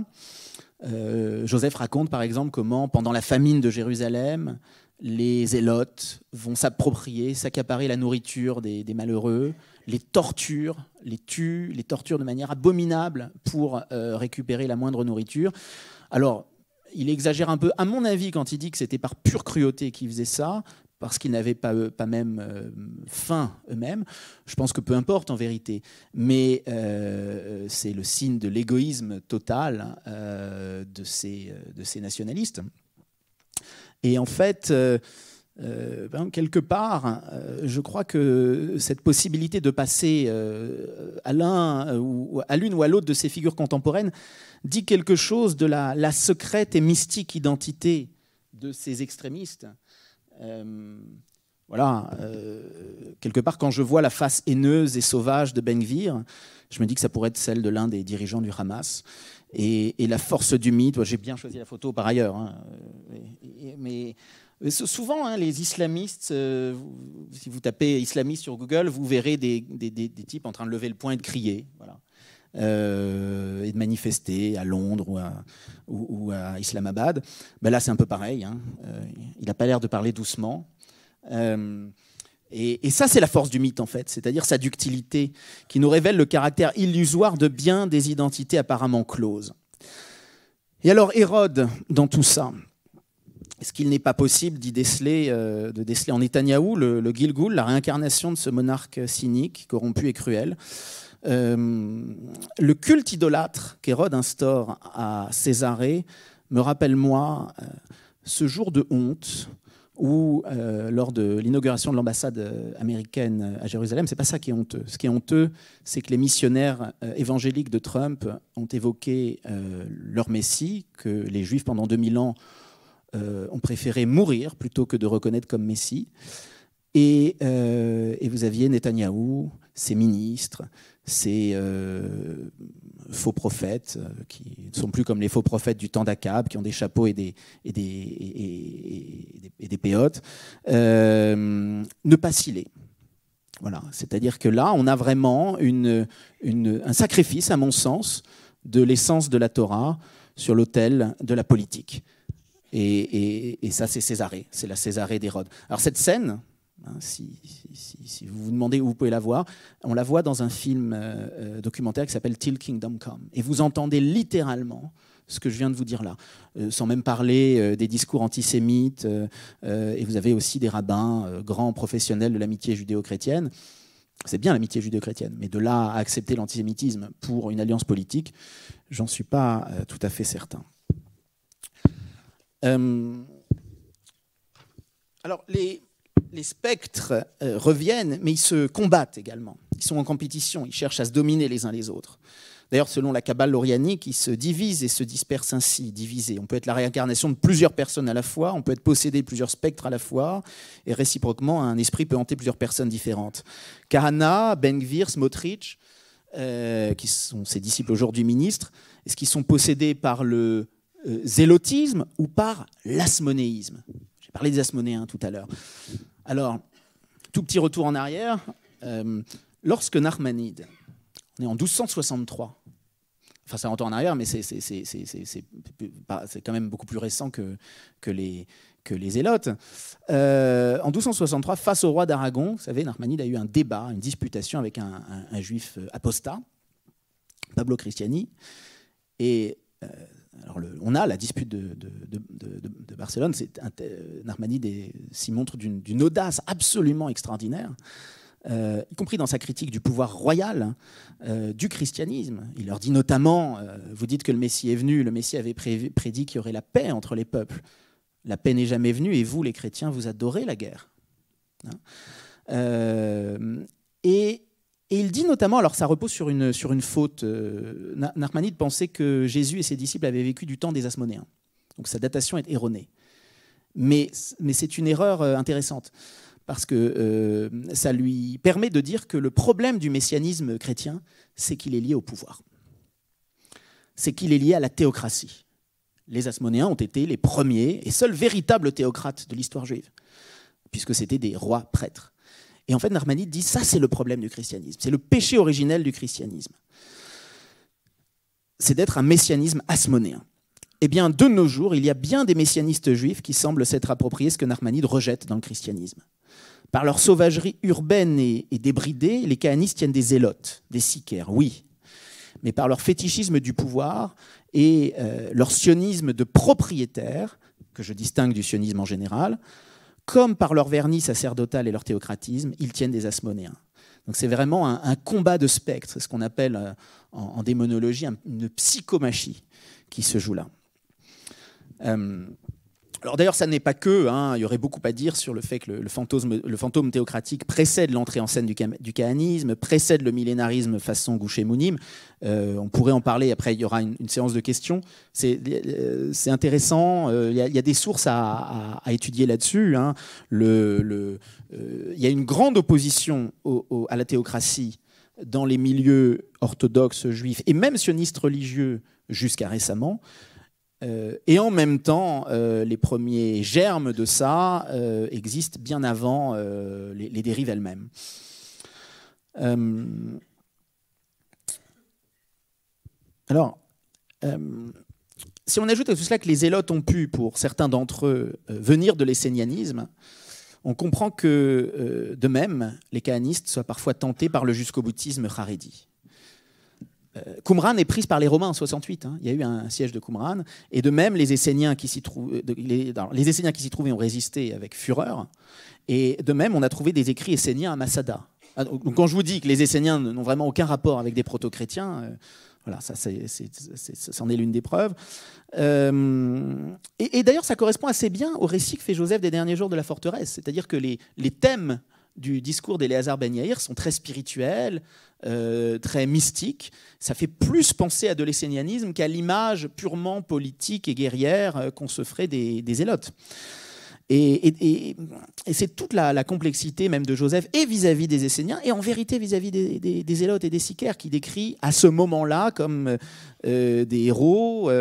Joseph raconte par exemple comment, pendant la famine de Jérusalem, les zélotes vont s'accaparer la nourriture des malheureux, les torturent, les tuent, les torturent de manière abominable pour récupérer la moindre nourriture. Alors, il exagère un peu, à mon avis, quand il dit que c'était par pure cruauté qu'ils faisaient ça, parce qu'ils n'avaient pas même faim eux-mêmes. Je pense que peu importe en vérité, mais c'est le signe de l'égoïsme total de ces nationalistes. Et en fait, quelque part, je crois que cette possibilité de passer à l'une ou à l'autre de ces figures contemporaines dit quelque chose de la secrète et mystique identité de ces extrémistes. Quelque part, quand je vois la face haineuse et sauvage de Ben Gvir, je me dis que ça pourrait être celle de l'un des dirigeants du Hamas. Et la force du mythe, j'ai bien choisi la photo par ailleurs, hein, mais souvent, les islamistes, si vous tapez islamiste sur Google, vous verrez des types en train de lever le poing et de crier, voilà. Et de manifester à Londres ou à Islamabad. Là, c'est un peu pareil, hein. Il n'a pas l'air de parler doucement. Et ça, c'est la force du mythe, en fait, c'est-à-dire sa ductilité, qui nous révèle le caractère illusoire de bien des identités apparemment closes. Et alors, Hérode, dans tout ça, est-ce qu'il n'est pas possible de déceler en Netanyahou le Gilgoul, la réincarnation de ce monarque cynique, corrompu et cruel? Le culte idolâtre qu'Hérode instaure à Césarée me rappelle, moi, ce jour de honte où, lors de l'inauguration de l'ambassade américaine à Jérusalem, c'est pas ça qui est honteux. Ce qui est honteux, c'est que les missionnaires évangéliques de Trump ont évoqué leur Messie, que les Juifs, pendant 2000 ans, ont préféré mourir plutôt que de reconnaître comme Messie. Et vous aviez Netanyahou, ses ministres, ces faux prophètes qui ne sont plus comme les faux prophètes du temps d'Akab, qui ont des chapeaux et des péotes, ne pas sciller. Voilà. C'est-à-dire que là, on a vraiment un sacrifice, à mon sens, de l'essence de la Torah sur l'autel de la politique. Et ça, c'est Césarée, c'est la Césarée d'Hérode. Alors cette scène, si vous vous demandez où vous pouvez la voir, on la voit dans un film documentaire qui s'appelle Till Kingdom Come. Et vous entendez littéralement ce que je viens de vous dire là, sans même parler des discours antisémites. Et vous avez aussi des rabbins, grands professionnels de l'amitié judéo-chrétienne. C'est bien l'amitié judéo-chrétienne, mais de là à accepter l'antisémitisme pour une alliance politique, j'en suis pas tout à fait certain. Alors, les spectres reviennent, mais ils se combattent également. Ils sont en compétition, ils cherchent à se dominer les uns les autres. D'ailleurs, selon la Kabbale laurianique, ils se divisent et se dispersent ainsi, divisés. On peut être la réincarnation de plusieurs personnes à la fois, on peut être possédé de plusieurs spectres à la fois, et réciproquement, un esprit peut hanter plusieurs personnes différentes. Kahana, Ben Gvir, Smotrich, qui sont ses disciples aujourd'hui ministres, est-ce qu'ils sont possédés par le zélotisme ou par l'asmonéisme? J'ai parlé des asmonéens tout à l'heure. Alors, tout petit retour en arrière, lorsque Narmanide, on est en 1263, enfin ça remonte en arrière, mais c'est quand même beaucoup plus récent que les zélotes. En 1263, face au roi d'Aragon, vous savez, Narmanide a eu un débat, une disputation avec un juif apostat, Pablo Cristiani, et alors on a la dispute de Barcelone. Narmanide s'y montre d'une audace absolument extraordinaire, y compris dans sa critique du pouvoir royal du christianisme. Il leur dit notamment, vous dites que le Messie est venu, le Messie avait prédit qu'il y aurait la paix entre les peuples. La paix n'est jamais venue et vous, les chrétiens, vous adorez la guerre. Et il dit notamment, alors ça repose sur une faute, Narmanide pensait que Jésus et ses disciples avaient vécu du temps des Asmonéens. Donc sa datation est erronée. Mais c'est une erreur intéressante, parce que ça lui permet de dire que le problème du messianisme chrétien, c'est qu'il est lié au pouvoir. C'est qu'il est lié à la théocratie. Les Asmonéens ont été les premiers et seuls véritables théocrates de l'histoire juive, puisque c'était des rois prêtres. Et en fait, Narmanide dit ça, c'est le problème du christianisme, c'est le péché originel du christianisme. C'est d'être un messianisme hasmonéen. Eh bien, de nos jours, il y a bien des messianistes juifs qui semblent s'être appropriés ce que Narmanide rejette dans le christianisme. Par leur sauvagerie urbaine et débridée, les kahanistes tiennent des zélotes, des sicaires, oui. Mais par leur fétichisme du pouvoir et leur sionisme de propriétaire, que je distingue du sionisme en général, comme par leur vernis sacerdotal et leur théocratisme, ils tiennent des hasmonéens. Donc c'est vraiment un combat de spectres, ce qu'on appelle en démonologie une psychomachie qui se joue là. Alors d'ailleurs, ça n'est pas que, il y aurait beaucoup à dire sur le fait que le fantôme théocratique précède l'entrée en scène du kahanisme, précède le millénarisme façon Gouché-Mounim. On pourrait en parler, après il y aura une séance de questions. C'est intéressant, il y a des sources à étudier là-dessus. Il y a une grande opposition à la théocratie dans les milieux orthodoxes juifs et même sionistes religieux jusqu'à récemment. Et en même temps, les premiers germes de ça existent bien avant les dérives elles-mêmes. Si on ajoute à tout cela que les zélotes ont pu, pour certains d'entre eux, venir de l'essénianisme, on comprend que, de même, les kahanistes soient parfois tentés par le jusqu'au-boutisme haredi. Qumran est prise par les Romains en 68. Il y a eu un siège de Qumran. Et de même, les Esséniens qui s'y trouvaient ont résisté avec fureur. Et de même, on a trouvé des écrits esséniens à Masada. Donc, quand je vous dis que les Esséniens n'ont vraiment aucun rapport avec des proto-chrétiens, voilà, c'en est l'une des preuves. Et d'ailleurs, ça correspond assez bien au récit que fait Joseph des derniers jours de la forteresse. C'est-à-dire que les thèmes du discours d'Éléazar Ben Yaïr sont très spirituels, très mystiques. Ça fait plus penser à de l'essénianisme qu'à l'image purement politique et guerrière qu'on se ferait des zélotes. Et c'est toute la complexité même de Joseph, et vis-à-vis des Esséniens, et en vérité vis-à-vis des zélotes et des sicaires, qui décrit à ce moment-là comme des héros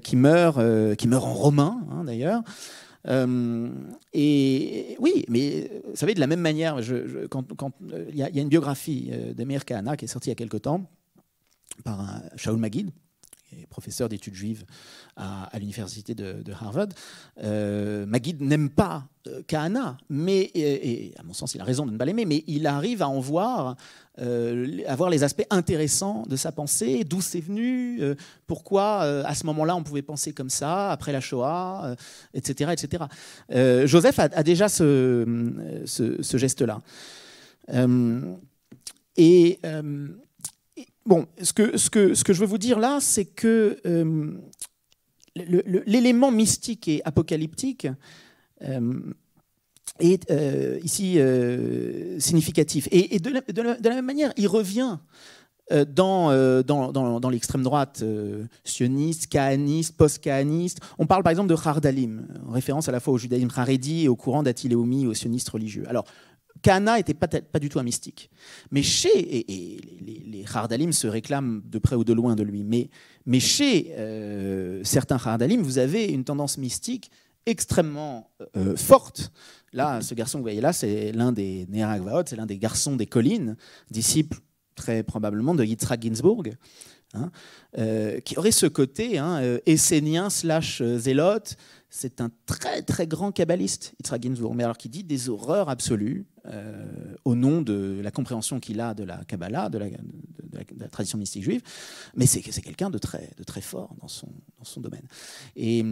qui meurent en romain, d'ailleurs. Et oui, mais vous savez, de la même manière, quand il y a une biographie de Meir Kahana qui est sortie il y a quelque temps par Shaul Magid, qui est professeur d'études juives à l'université de Harvard. Magid n'aime pas Kahana, mais, et à mon sens, il a raison de ne pas l'aimer, mais il arrive à en voir les aspects intéressants de sa pensée, d'où c'est venu, pourquoi à ce moment-là on pouvait penser comme ça, après la Shoah, etc. etc. Joseph a déjà ce geste-là. Bon, ce que je veux vous dire là, c'est que l'élément mystique et apocalyptique est ici significatif. Et de la même manière, il revient dans l'extrême droite sioniste, kahaniste, post-kahaniste. On parle par exemple de Hardalim, en référence à la fois au judaïsme haredi et au courant d'Attiléoumi, aux sionistes religieux. Alors, Kahana n'était pas du tout un mystique. Mais les Hardalim se réclament de près ou de loin de lui. Mais chez certains Hardalim, vous avez une tendance mystique extrêmement forte. Là, ce garçon que vous voyez là, c'est l'un des Néaragvaot, c'est l'un des garçons des collines, disciple très probablement de Yitzhak Ginsburg, qui aurait ce côté essénien / zélote. C'est un très très grand kabbaliste, Yitzhak Ginsburg, mais alors qui dit des horreurs absolues au nom de la compréhension qu'il a de la Kabbalah, de la tradition mystique juive, mais c'est quelqu'un de très fort dans son domaine. Et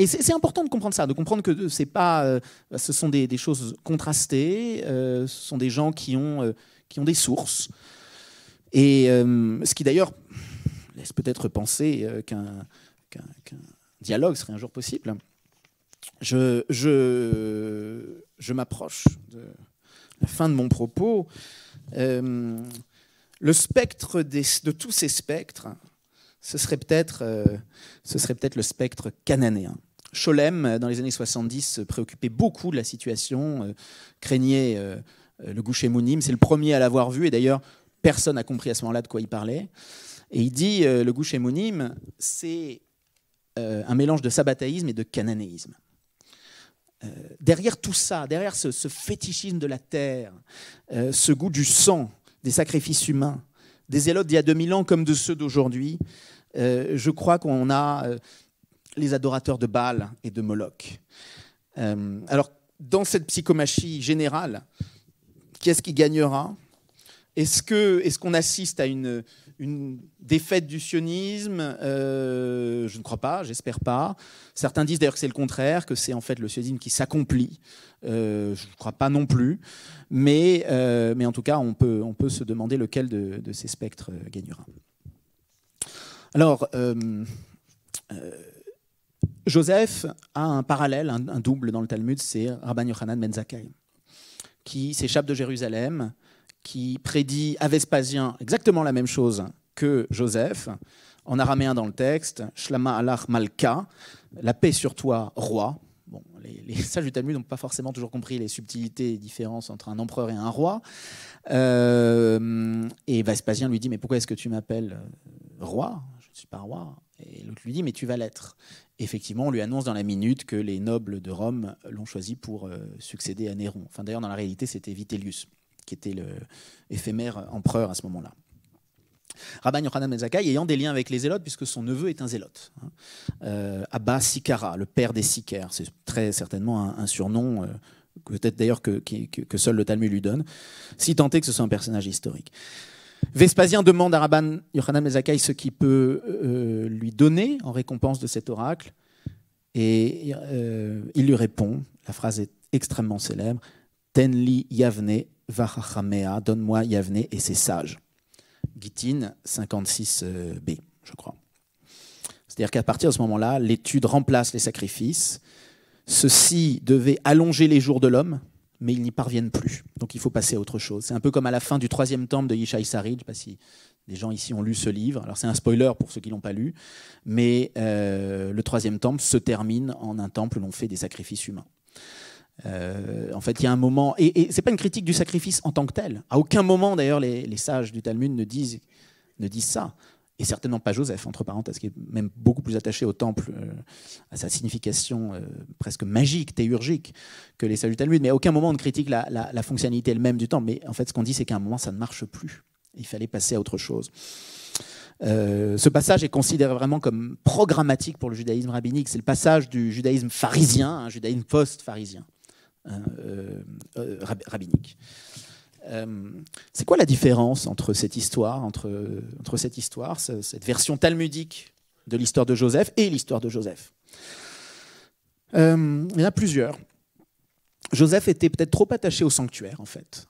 c'est important de comprendre ça, de comprendre que ce sont des choses contrastées, ce sont des gens qui ont des sources, et ce qui d'ailleurs laisse peut-être penser qu'un dialogue serait un jour possible. Je m'approche de la fin de mon propos. Le spectre de tous ces spectres, ce serait peut-être le spectre cananéen. Scholem, dans les années 70, se préoccupait beaucoup de la situation, craignait le Gouché-Mounim. C'est le premier à l'avoir vu, et d'ailleurs, personne n'a compris à ce moment-là de quoi il parlait. Et il dit, le Gouché-Mounim, c'est un mélange de sabbataïsme et de cananéisme. derrière tout ça, derrière ce fétichisme de la terre, ce goût du sang, des sacrifices humains, des zélotes d'il y a 2000 ans comme de ceux d'aujourd'hui, je crois qu'on a les adorateurs de Baal et de Moloch. Alors, dans cette psychomachie générale, qu'est-ce qui gagnera ? Est-ce qu'on assiste à une défaite du sionisme ? Je ne crois pas, j'espère pas. Certains disent d'ailleurs que c'est le contraire, que c'est en fait le sionisme qui s'accomplit. Je ne crois pas non plus. Mais en tout cas, on peut se demander lequel de ces spectres gagnera. Alors, Joseph a un parallèle, un double dans le Talmud, c'est Rabban Yochanan ben Zakkai, qui s'échappe de Jérusalem, qui prédit à Vespasien exactement la même chose que Joseph, en araméen dans le texte, Shlama alach malka, la paix sur toi, roi. Bon, les sages du Talmud n'ont pas forcément toujours compris les subtilités et différences entre un empereur et un roi. Et Vespasien lui dit, mais pourquoi est-ce que tu m'appelles roi ? Je ne suis pas roi. Et l'autre lui dit, mais tu vas l'être. Effectivement, on lui annonce dans la minute que les nobles de Rome l'ont choisi pour succéder à Néron. Enfin, d'ailleurs, dans la réalité, c'était Vitellius, qui était l'éphémère empereur à ce moment-là. Rabban Yochanan ben Zakkai ayant des liens avec les zélotes, puisque son neveu est un zélote. Abba Sikara, le père des Sicaires, c'est très certainement un surnom, peut-être d'ailleurs que seul le Talmud lui donne, si tant est que ce soit un personnage historique. Vespasien demande à Rabban Yochanan ben Zakkai ce qu'il peut lui donner en récompense de cet oracle, et il lui répond, la phrase est extrêmement célèbre, « Tenli Yavne vachachamea » donne-moi Yavne et ses sages. Gittin 56b, je crois. C'est-à-dire qu'à partir de ce moment-là, l'étude remplace les sacrifices. Ceux-ci devaient allonger les jours de l'homme, mais ils n'y parviennent plus. Donc il faut passer à autre chose. C'est un peu comme à la fin du 3e temple de Yishai Sari. Je ne sais pas si des gens ici ont lu ce livre. Alors c'est un spoiler pour ceux qui ne l'ont pas lu, mais le 3e temple se termine en un temple où l'on fait des sacrifices humains. En fait, il y a un moment, et c'est pas une critique du sacrifice en tant que tel. À aucun moment, d'ailleurs, les sages du Talmud ne disent ça. Et certainement pas Joseph, entre parenthèses, qui est même beaucoup plus attaché au temple, à sa signification presque magique, théurgique, que les sages du Talmud. Mais à aucun moment on ne critique la fonctionnalité elle-même du temple. Mais en fait, ce qu'on dit, c'est qu'à un moment, ça ne marche plus. Il fallait passer à autre chose. Ce passage est considéré vraiment comme programmatique pour le judaïsme rabbinique. C'est le passage du judaïsme pharisien, un judaïsme post-pharisien. Rabbinique. C'est quoi la différence entre cette histoire, cette version talmudique de l'histoire de Joseph et l'histoire de Joseph ? Il y en a plusieurs. Joseph était peut-être trop attaché au sanctuaire, en fait.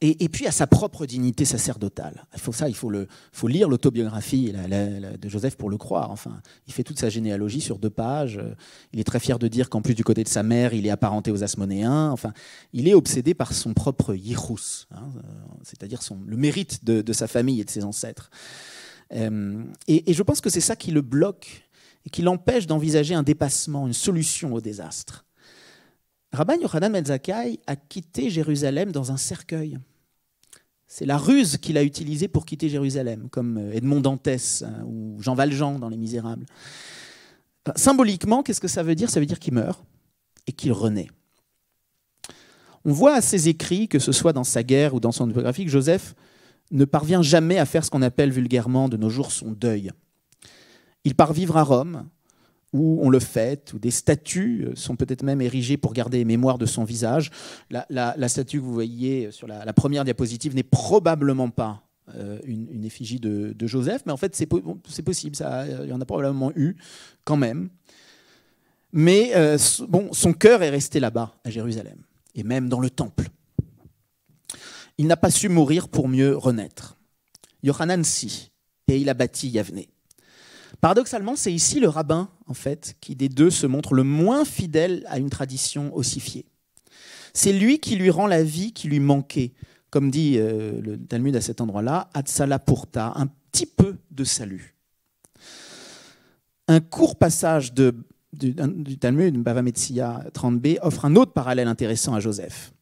Et puis à sa propre dignité sacerdotale. Il faut lire l'autobiographie de Joseph pour le croire. Enfin, il fait toute sa généalogie sur 2 pages. Il est très fier de dire qu'en plus du côté de sa mère, il est apparenté aux Asmonéens. Enfin, il est obsédé par son propre yichus, c'est-à-dire le mérite de sa famille et de ses ancêtres. Et je pense que c'est ça qui le bloque et qui l'empêche d'envisager un dépassement, une solution au désastre. Rabban Yochanan ben Zakkai a quitté Jérusalem dans un cercueil. C'est la ruse qu'il a utilisée pour quitter Jérusalem, comme Edmond Dantès ou Jean Valjean dans Les Misérables. Symboliquement, qu'est-ce que ça veut dire ? Ça veut dire qu'il meurt et qu'il renaît. On voit à ses écrits, que ce soit dans sa guerre ou dans son biographie, que Joseph ne parvient jamais à faire ce qu'on appelle vulgairement de nos jours son deuil. Il part vivre à Rome, où on le fête, où des statues sont peut-être même érigées pour garder mémoire de son visage. La statue que vous voyez sur la première diapositive n'est probablement pas une effigie de Joseph, mais en fait c'est possible, il y en a probablement eu quand même. Mais son cœur est resté là-bas, à Jérusalem, et même dans le temple. Il n'a pas su mourir pour mieux renaître. Yochanan si, et il a bâti Yavne. Paradoxalement, c'est ici le rabbin, en fait, qui des deux se montre le moins fidèle à une tradition ossifiée. C'est lui qui lui rend la vie qui lui manquait. Comme dit le Talmud à cet endroit-là, Hatsala Purta, un petit peu de salut. Un court passage du Talmud, Bava Metzia 30b, offre un autre parallèle intéressant à Joseph.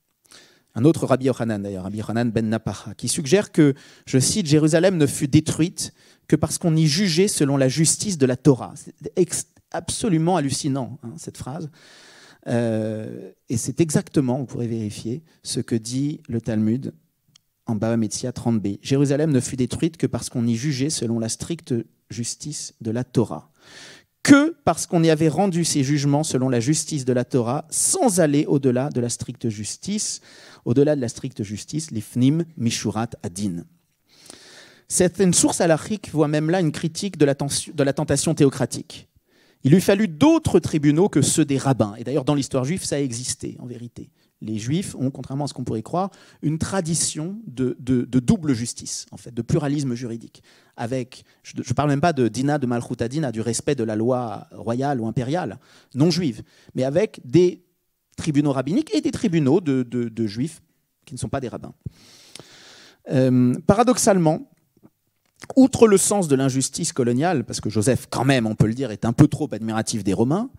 Un autre Rabbi Yochanan d'ailleurs, Rabbi Yochanan ben Napacha, qui suggère que, je cite, Jérusalem ne fut détruite que parce qu'on y jugeait selon la justice de la Torah. C'est absolument hallucinant, cette phrase. Et c'est exactement, vous pourrez vérifier, ce que dit le Talmud en Bava Metzia 30b. Jérusalem ne fut détruite que parce qu'on y jugeait selon la stricte justice de la Torah. Que parce qu'on y avait rendu ses jugements selon la justice de la Torah, sans aller au-delà de la stricte justice, l'ifnim mishurat adin. Certaines sources halachiques voient même là une critique de la tentation théocratique. Il lui fallut d'autres tribunaux que ceux des rabbins. Et d'ailleurs, dans l'histoire juive, ça a existé, en vérité. Les Juifs ont, contrairement à ce qu'on pourrait croire, une tradition de double justice, en fait, de pluralisme juridique. Avec, je ne parle même pas de dina de malchut adina, du respect de la loi royale ou impériale, non juive, mais avec des tribunaux rabbiniques et des tribunaux de Juifs qui ne sont pas des rabbins. Paradoxalement, outre le sens de l'injustice coloniale, parce que Joseph, quand même, on peut le dire, est un peu trop admiratif des Romains,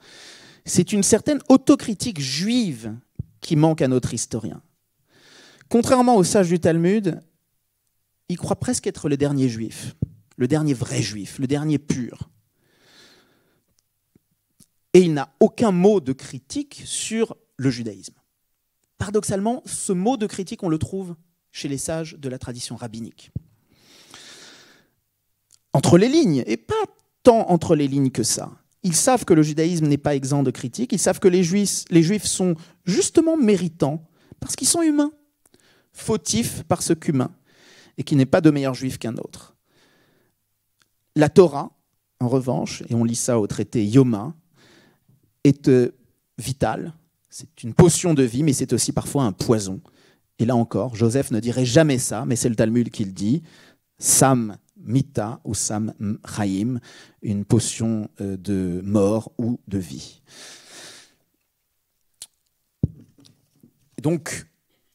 c'est une certaine autocritique juive qui manque à notre historien. Contrairement aux sages du Talmud, il croit presque être le dernier juif, le dernier vrai juif, le dernier pur. Et il n'a aucun mot de critique sur le judaïsme. Paradoxalement, ce mot de critique, on le trouve chez les sages de la tradition rabbinique. Entre les lignes, et pas tant entre les lignes que ça. Ils savent que le judaïsme n'est pas exempt de critiques, ils savent que les juifs sont justement méritants parce qu'ils sont humains, fautifs parce qu'humains, et qu'il n'est pas de meilleur juif qu'un autre. La Torah, en revanche, et on lit ça au traité Yoma, est vitale, c'est une potion de vie, mais c'est aussi parfois un poison. Et là encore, Joseph ne dirait jamais ça, mais c'est le Talmud qui le dit, Sam Mita ou Sam Chaim, une potion de mort ou de vie. Donc,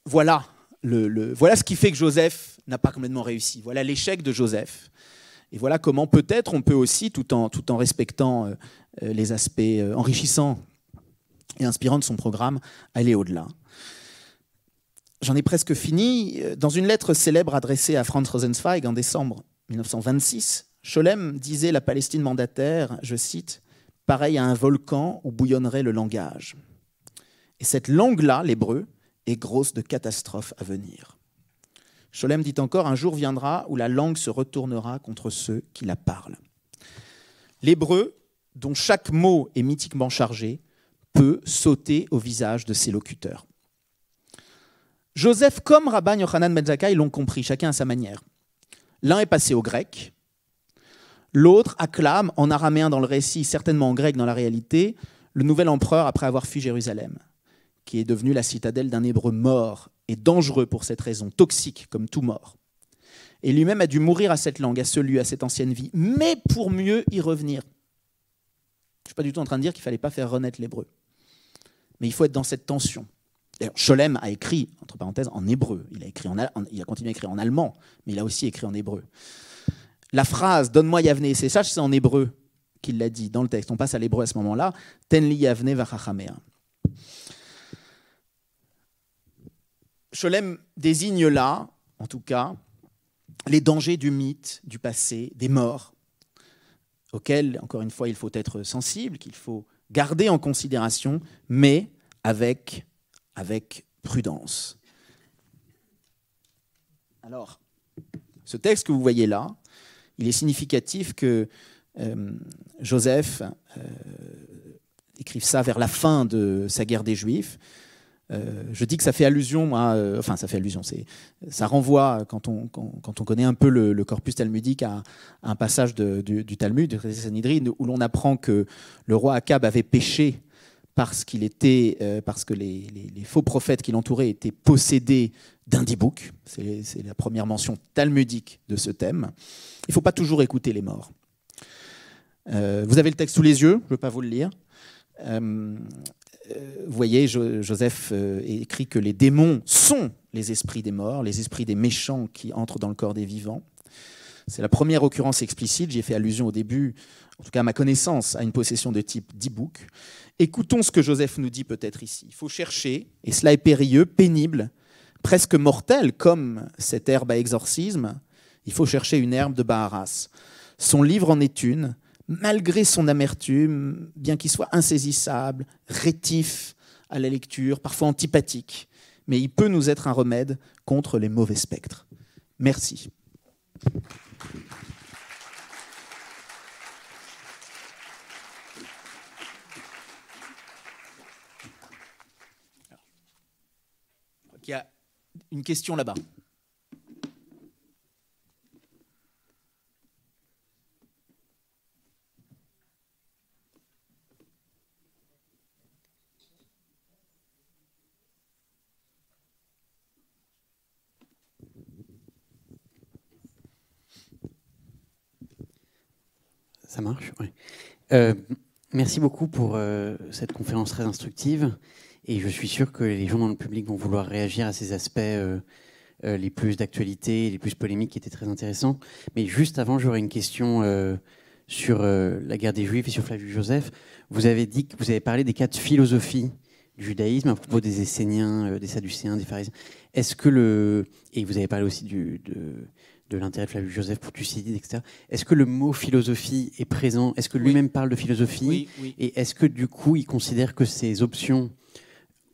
voilà ce qui fait que Joseph n'a pas complètement réussi. Voilà l'échec de Joseph. Et voilà comment peut-être on peut aussi, tout en respectant les aspects enrichissants et inspirants de son programme, aller au-delà. J'en ai presque fini. Dans une lettre célèbre adressée à Franz Rosenzweig en décembre 1926, Scholem disait la Palestine mandataire, je cite, « pareil à un volcan où bouillonnerait le langage. Et cette langue-là, l'hébreu, est grosse de catastrophes à venir. » Scholem dit encore, « un jour viendra où la langue se retournera contre ceux qui la parlent. » L'hébreu, dont chaque mot est mythiquement chargé, peut sauter au visage de ses locuteurs. Joseph comme Rabban Yochanan ben Zakkai l'ont compris, chacun à sa manière. L'un est passé au grec, l'autre acclame en araméen dans le récit, certainement en grec dans la réalité, le nouvel empereur après avoir fui Jérusalem, qui est devenu la citadelle d'un hébreu mort et dangereux pour cette raison, toxique comme tout mort. Et lui-même a dû mourir à cette langue, à ce lieu, à cette ancienne vie, mais pour mieux y revenir. Je ne suis pas du tout en train de dire qu'il ne fallait pas faire renaître l'hébreu, mais il faut être dans cette tension. Scholem a écrit, entre parenthèses, en hébreu. Il a continué à écrire en allemand, mais il a aussi écrit en hébreu. La phrase « Donne-moi Yavne », c'est ça, c'est en hébreu qu'il l'a dit dans le texte. On passe à l'hébreu à ce moment-là. « Tenli Yavne vachachamea ». Scholem désigne là, en tout cas, les dangers du mythe, du passé, des morts, auxquels, encore une fois, il faut être sensible, qu'il faut garder en considération, mais avec prudence. Alors, ce texte que vous voyez là, il est significatif que Joseph écrive ça vers la fin de sa guerre des Juifs. Je dis que ça fait allusion, ça renvoie, quand on connaît un peu le corpus talmudique, à un passage du Talmud, du traité Sanhedrin, où l'on apprend que le roi Akab avait péché parce que les faux prophètes qui l'entouraient étaient possédés d'un dibouk. C'est la première mention talmudique de ce thème. Il ne faut pas toujours écouter les morts. Vous avez le texte sous les yeux, je ne veux pas vous le lire. Vous voyez, Joseph écrit que les démons sont les esprits des morts, les esprits des méchants qui entrent dans le corps des vivants. C'est la première occurrence explicite, j'y ai fait allusion au début, en tout cas à ma connaissance, à une possession de type dibouk. Écoutons ce que Joseph nous dit peut-être ici. Il faut chercher, et cela est périlleux, pénible, presque mortel, comme cette herbe à exorcisme, il faut chercher une herbe de Baharas. Son livre en est une, malgré son amertume, bien qu'il soit insaisissable, rétif, à la lecture, parfois antipathique, mais il peut nous être un remède contre les mauvais spectres. Merci. Il y a une question là-bas.
Ça marche, oui. Merci beaucoup pour cette conférence très instructive. Et je suis sûr que les gens dans le public vont vouloir réagir à ces aspects les plus d'actualité, les plus polémiques, qui étaient très intéressants. Mais juste avant, j'aurais une question sur la guerre des Juifs et sur Flavius Joseph. Vous avez dit que vous avez parlé des 4 philosophies du judaïsme à propos des Esséniens, des Sadducéens, des pharisiens. Est-ce que et vous avez parlé aussi de l'intérêt de Flavius Joseph pour Thucydide, etc. Est-ce que le mot philosophie est présent? Est-ce que lui-même parle de philosophie?
Oui, oui.
Et est-ce que du coup, il considère que ces options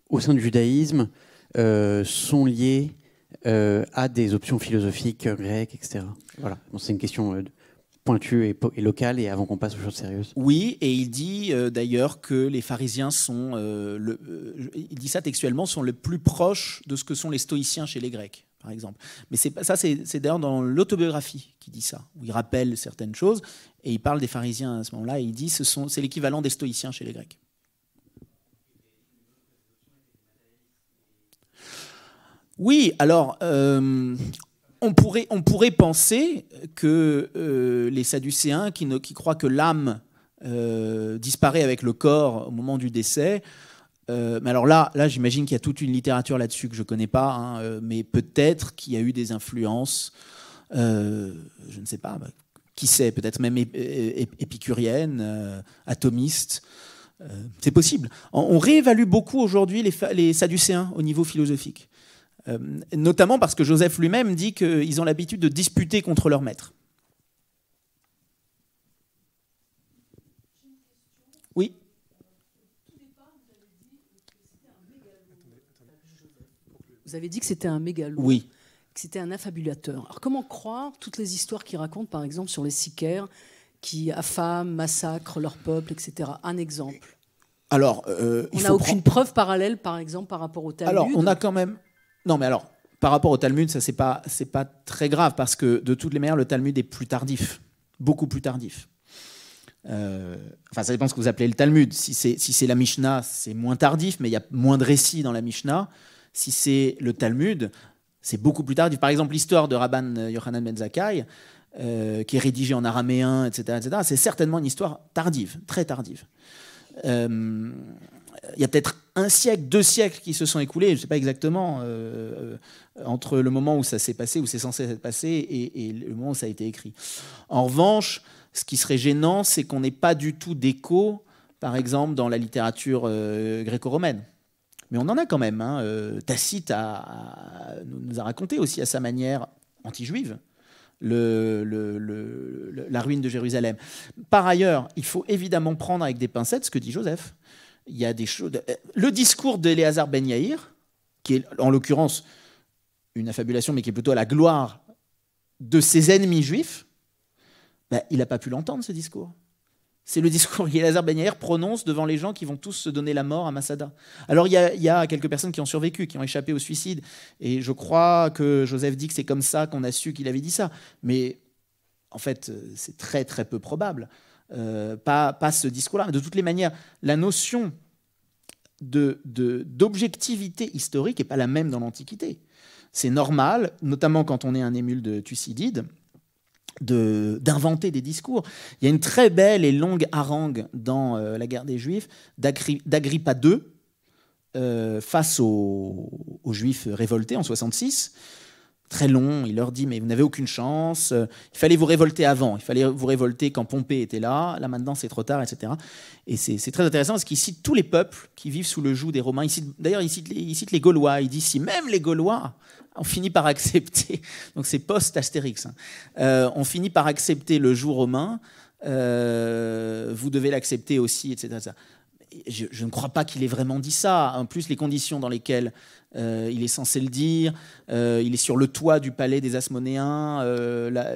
au sein du judaïsme sont liées à des options philosophiques grecques, etc. Voilà. Bon, c'est une question pointue et locale, et avant qu'on passe aux choses sérieuses.
Oui, et il dit d'ailleurs que les pharisiens sont, il dit ça textuellement, sont le plus proches de ce que sont les stoïciens chez les Grecs, par exemple. Mais c'est d'ailleurs dans l'autobiographie qu'il dit ça, où il rappelle certaines choses, et il parle des pharisiens à ce moment-là, et il dit que c'est l'équivalent des stoïciens chez les Grecs. Oui, alors, on pourrait penser que les Sadducéens, qui croient que l'âme disparaît avec le corps au moment du décès, mais alors là j'imagine qu'il y a toute une littérature là-dessus que je ne connais pas, hein, mais peut-être qu'il y a eu des influences, je ne sais pas, qui sait, peut-être même épicuriennes, atomistes. C'est possible. On réévalue beaucoup aujourd'hui les Sadducéens au niveau philosophique. Notamment parce que Joseph lui-même dit qu'ils ont l'habitude de disputer contre leur maître. Oui.
Vous avez dit que c'était un mégalo.
Oui.
Que c'était un affabulateur. Alors comment croire toutes les histoires qu'il raconte, par exemple, sur les Sicaires qui affament, massacrent leur peuple, etc. Un exemple.
Alors,
on n'a aucune preuve parallèle, par exemple, par rapport au Talmud.
Alors, on a quand même... Non, mais alors, par rapport au Talmud, ça, c'est pas très grave, parce que, de toutes les manières, le Talmud est plus tardif. Beaucoup plus tardif. Enfin, ça dépend de ce que vous appelez le Talmud. Si c'est la Mishnah, c'est moins tardif, mais il y a moins de récits dans la Mishnah. Si c'est le Talmud, c'est beaucoup plus tardif. Par exemple, l'histoire de Rabban Yochanan ben Zakkai, qui est rédigée en araméen, etc., c'est certainement une histoire tardive, très tardive. Il y a peut-être 1 siècle, 2 siècles qui se sont écoulés, je ne sais pas exactement, entre le moment où ça s'est passé, où c'est censé s'être passé, et le moment où ça a été écrit. En revanche, ce qui serait gênant, c'est qu'on n'ait pas du tout d'écho, par exemple, dans la littérature gréco-romaine. Mais on en a quand même. Hein. Tacite nous a raconté aussi à sa manière anti-juive la ruine de Jérusalem. Par ailleurs, il faut évidemment prendre avec des pincettes ce que dit Joseph. Il y a des choses. Le discours d'Éléazar ben Yaïr, qui est en l'occurrence une affabulation, mais qui est plutôt à la gloire de ses ennemis juifs, il n'a pas pu l'entendre, ce discours. C'est le discours qu'Éléazar ben Yaïr prononce devant les gens qui vont tous se donner la mort à Masada. Alors il y a quelques personnes qui ont survécu, qui ont échappé au suicide, et je crois que Joseph dit que c'est comme ça qu'on a su qu'il avait dit ça. Mais en fait, c'est très très peu probable. Pas ce discours-là. Mais de toutes les manières, la notion d'objectivité historique n'est pas la même dans l'Antiquité. C'est normal, notamment quand on est un émule de Thucydide, d'inventer des discours. Il y a une très belle et longue harangue dans la guerre des Juifs d'Agrippa II face aux Juifs révoltés en 66. Très long, il leur dit mais vous n'avez aucune chance, il fallait vous révolter avant, il fallait vous révolter quand Pompée était là maintenant c'est trop tard, etc. Et c'est très intéressant parce qu'il cite tous les peuples qui vivent sous le joug des Romains. D'ailleurs il cite les Gaulois, il dit si même les Gaulois ont fini par accepter, donc c'est post-Astérix, on finit par accepter le joug romain, vous devez l'accepter aussi, etc. je ne crois pas qu'il ait vraiment dit ça. En plus, les conditions dans lesquelles il est censé le dire, il est sur le toit du palais des Asmonéens,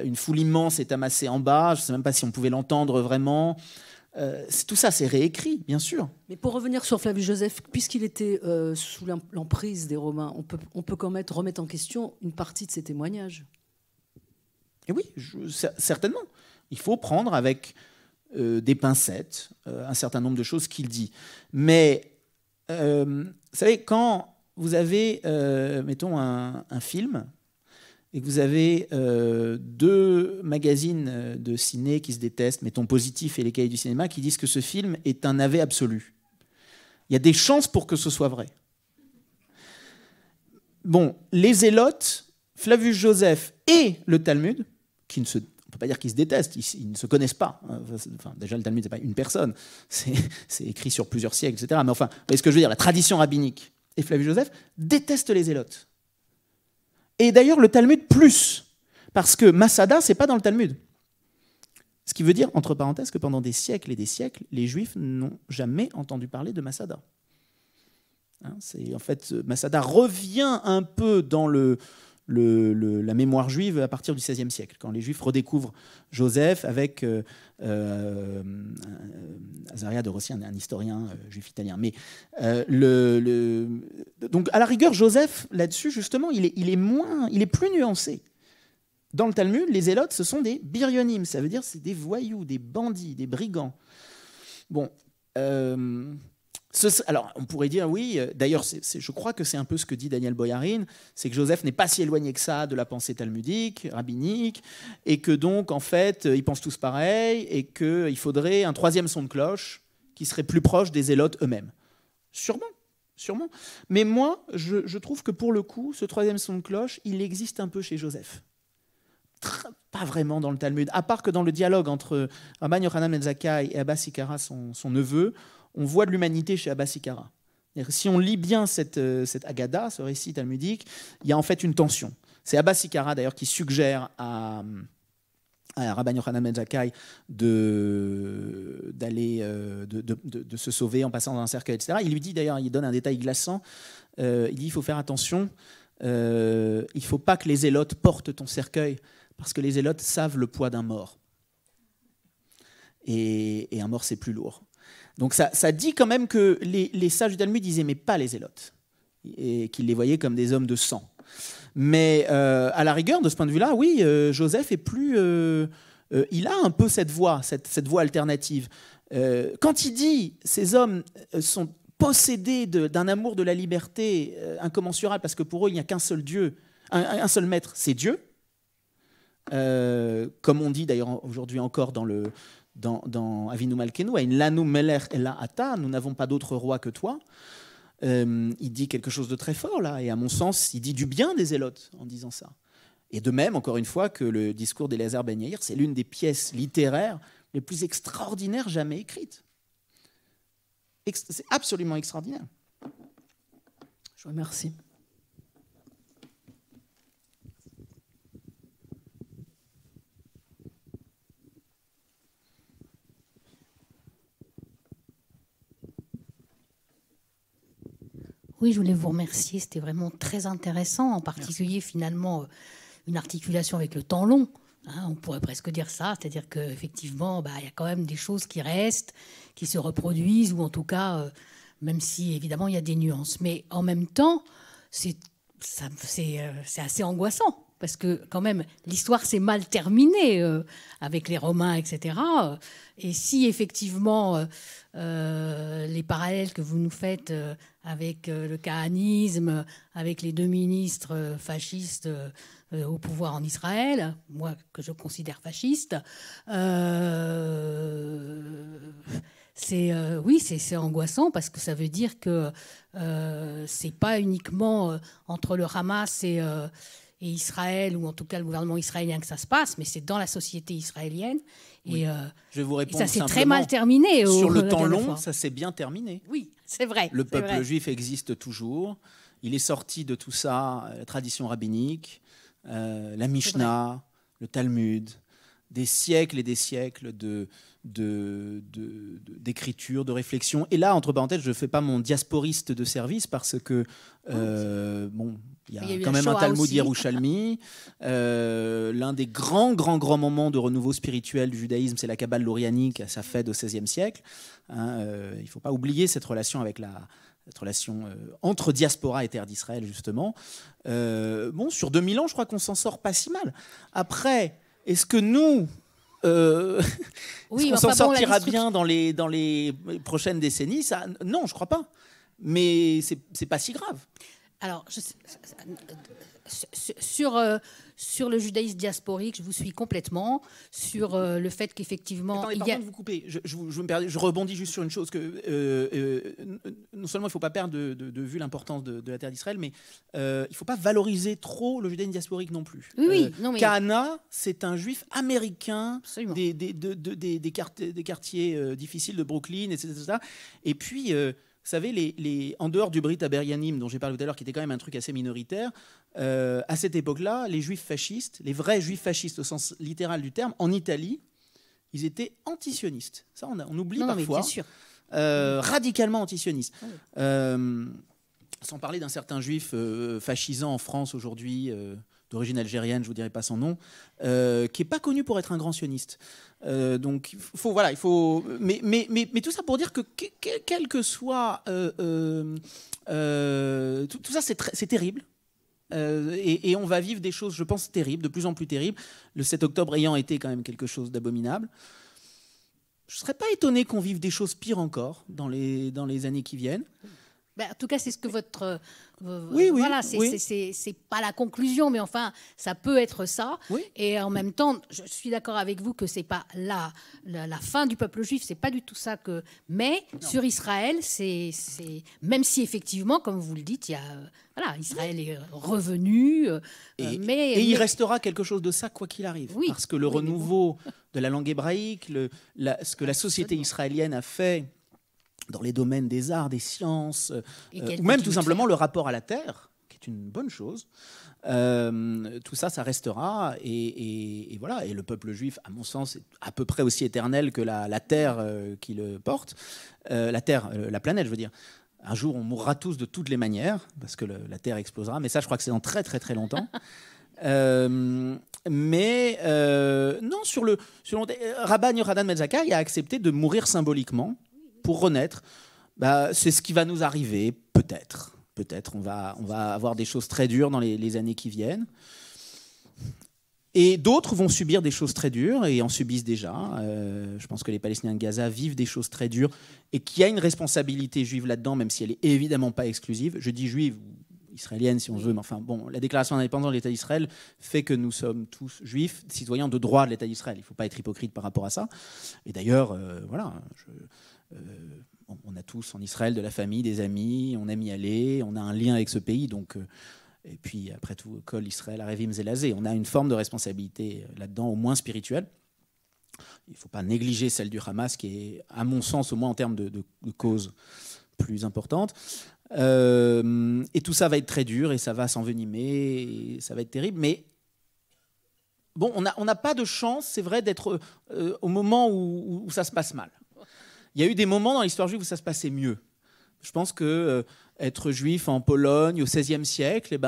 une foule immense est amassée en bas, je ne sais même pas si on pouvait l'entendre vraiment. Tout ça, c'est réécrit, bien sûr.
Mais pour revenir sur Flavius Joseph, puisqu'il était sous l'emprise des Romains, on peut quand même remettre en question une partie de ses témoignages.
Et oui, certainement. Il faut prendre avec des pincettes un certain nombre de choses qu'il dit. Mais, vous savez, quand vous avez, mettons, un film, et que vous avez 2 magazines de ciné qui se détestent, mettons Positif et Les Cahiers du cinéma, qui disent que ce film est un navet absolu. Il y a des chances pour que ce soit vrai. Bon, les Zélotes, Flavius Joseph et le Talmud, on ne peut pas dire qu'ils se détestent, ils ne se connaissent pas. Enfin, déjà, le Talmud, ce n'est pas une personne, c'est écrit sur plusieurs siècles, etc. Mais enfin, vous voyez ce que je veux dire, la tradition rabbinique et Flavius Joseph détestent les Zélotes. Et d'ailleurs, le Talmud plus, parce que Masada, ce n'est pas dans le Talmud. Ce qui veut dire, entre parenthèses, que pendant des siècles et des siècles, les Juifs n'ont jamais entendu parler de Masada. En fait, Masada revient un peu dans la mémoire juive à partir du XVIe siècle, quand les Juifs redécouvrent Joseph avec Azaria de Rossi, un historien juif italien. Mais donc à la rigueur, Joseph là-dessus justement, il est plus nuancé. Dans le Talmud, les Zélotes, ce sont des biryonim, ça veut dire c'est des voyous, des bandits, des brigands. Bon. Alors, on pourrait dire, oui, d'ailleurs, je crois que c'est un peu ce que dit Daniel Boyarin, c'est que Joseph n'est pas si éloigné que ça de la pensée talmudique, rabbinique, et que donc, en fait, ils pensent tous pareil, et qu'il faudrait un 3e son de cloche qui serait plus proche des Zélotes eux-mêmes. Sûrement. Mais moi, je trouve que pour le coup, ce 3e son de cloche, il existe un peu chez Joseph. Pas vraiment dans le Talmud, à part que dans le dialogue entre Rabban Yochanan ben Zakkai et Abba Sikara, son neveu, on voit de l'humanité chez Abba Sikara. Si on lit bien cette Agada, ce récit talmudique, il y a en fait une tension. C'est Abba Sikara d'ailleurs qui suggère à Rabban Yochanan ben Zakkai de se sauver en passant dans un cercueil, etc. Il lui dit d'ailleurs, il donne un détail glaçant, il dit il faut faire attention, il ne faut pas que les Zélotes portent ton cercueil, parce que les Zélotes savent le poids d'un mort. Et un mort, c'est plus lourd. Donc ça dit quand même que les sages du Talmud, ils n'aimaient pas les Zélotes, et qu'ils les voyaient comme des hommes de sang. Mais à la rigueur, de ce point de vue-là, oui, Joseph est plus... il a un peu cette voix alternative. Quand il dit « ces hommes sont possédés d'un amour de la liberté incommensurable, parce que pour eux, il n'y a qu'un seul Dieu, un seul maître, c'est Dieu », comme on dit d'ailleurs aujourd'hui encore dans Avinu Malkenu, Ein lanu melech ela ata, nous n'avons pas d'autre roi que toi. Il dit quelque chose de très fort là, et à mon sens, il dit du bien des Zélotes en disant ça. Et de même, encore une fois, que le discours d'Eliezer ben Yair, c'est l'une des pièces littéraires les plus extraordinaires jamais écrites. C'est absolument extraordinaire.
Je vous remercie.
Oui, je voulais vous remercier. C'était vraiment très intéressant, en particulier finalement une articulation avec le temps long. On pourrait presque dire ça, c'est-à-dire qu'effectivement, il y a quand même des choses qui restent, qui se reproduisent, ou en tout cas, même si évidemment il y a des nuances. Mais en même temps, c'est assez angoissant, parce que quand même, l'histoire s'est mal terminée avec les Romains, etc. Et si effectivement les parallèles que vous nous faites avec le kahanisme, avec les 2 ministres fascistes au pouvoir en Israël, moi que je considère fasciste, c'est angoissant, parce que ça veut dire que c'est pas uniquement entre le Hamas et Israël, ou en tout cas le gouvernement israélien, que ça se passe, mais c'est dans la société israélienne.
Oui. Je vais vous répondre
ça s'est
simplement.
très mal terminé.
Sur le temps long, ça s'est bien terminé.
Oui, c'est vrai.
Le peuple juif existe toujours. Il est sorti de tout ça, la tradition rabbinique, la Mishnah, le Talmud. des siècles et des siècles d'écriture, de réflexion. Et là, entre parenthèses, je ne fais pas mon diasporiste de service parce que, bon, il y a quand même un Talmud Yerushalmi. L'un des grands moments de renouveau spirituel du judaïsme, c'est la Kabbale lorianique à sa fête au XVIe siècle. Il ne faut pas oublier cette relation avec cette relation entre diaspora et terre d'Israël, justement. Bon, sur 2000 ans, je crois qu'on s'en sort pas si mal. Après, est-ce que nous... est-ce qu'on s'en sortira bien dans les prochaines décennies? Ça, non, je crois pas. Mais c'est pas si grave.
Alors, sur le judaïsme diasporique, je vous suis complètement. Sur le fait qu'effectivement...
Attendez, pardon de vous couper. Je rebondis juste sur une chose. Non seulement il ne faut pas perdre de vue l'importance de la terre d'Israël, mais il ne faut pas valoriser trop le judaïsme diasporique non plus.
Oui, non, mais...
Kahana, c'est un juif américain des quartiers difficiles de Brooklyn, etc. Et puis... vous savez, en dehors du Brit Aberyanim, dont j'ai parlé tout à l'heure, qui était quand même un truc assez minoritaire, à cette époque-là, les juifs fascistes, les vrais juifs fascistes au sens littéral du terme, en Italie, ils étaient antisionistes. Ça, on oublie parfois.
Bien sûr.
Radicalement antisionistes. Sans parler d'un certain juif fascisant en France aujourd'hui, d'origine algérienne, je ne vous dirai pas son nom, qui n'est pas connu pour être un grand sioniste. Donc, il faut... Mais tout ça pour dire que quel que soit... tout ça, c'est terrible. Et on va vivre des choses, je pense, terribles, de plus en plus terribles. Le 7 octobre ayant été quand même quelque chose d'abominable. Je ne serais pas étonné qu'on vive des choses pires encore dans les années qui viennent.
Ben, en tout cas, c'est ce que votre...
oui,
voilà,
oui.
C'est pas la conclusion, mais enfin, ça peut être ça.
Oui.
Et en même temps, je suis d'accord avec vous que c'est pas la fin du peuple juif, c'est pas du tout ça que... Mais non. Sur Israël, c'est même si effectivement, comme vous le dites, il y a... Israël est revenu.
Mais il restera quelque chose de ça, quoi qu'il arrive.
Oui.
Parce que le renouveau de la langue hébraïque, ce que la société israélienne a fait... dans les domaines des arts, des sciences, ou même tout simplement le rapport à la terre, qui est une bonne chose. Tout ça, ça restera. Et voilà. Et le peuple juif, à mon sens, est à peu près aussi éternel que la terre qui le porte. La terre, la planète, je veux dire. Un jour, on mourra tous de toutes les manières, parce que la terre explosera. Mais ça, je crois que c'est dans très, très, très longtemps. Mais non, sur Rabban Yochanan Ben Zakkai a accepté de mourir symboliquement pour renaître. C'est ce qui va nous arriver, peut-être. Peut-être, on va avoir des choses très dures dans les années qui viennent. Et d'autres vont subir des choses très dures et en subissent déjà. Je pense que les Palestiniens de Gaza vivent des choses très dures et qu'il y a une responsabilité juive là-dedans, même si elle n'est évidemment pas exclusive. Je dis juive, israélienne si on veut, mais enfin bon, la déclaration d'indépendance de l'État d'Israël fait que nous sommes tous juifs, citoyens de droit de l'État d'Israël. Il ne faut pas être hypocrite par rapport à ça. Et d'ailleurs, voilà... on a tous en Israël de la famille, des amis, on aime y aller, on a un lien avec ce pays, donc, et puis après tout, Kol Israël, Arevim Zelazé, on a une forme de responsabilité là-dedans, au moins spirituelle. Il ne faut pas négliger celle du Hamas, qui est, à mon sens, au moins en termes de cause plus importante. Et tout ça va être très dur, et ça va s'envenimer, et ça va être terrible, mais bon, on n'a pas de chance, c'est vrai, d'être au moment où ça se passe mal. Il y a eu des moments dans l'histoire juive où ça se passait mieux. Je pense que être juif en Pologne au XVIe siècle,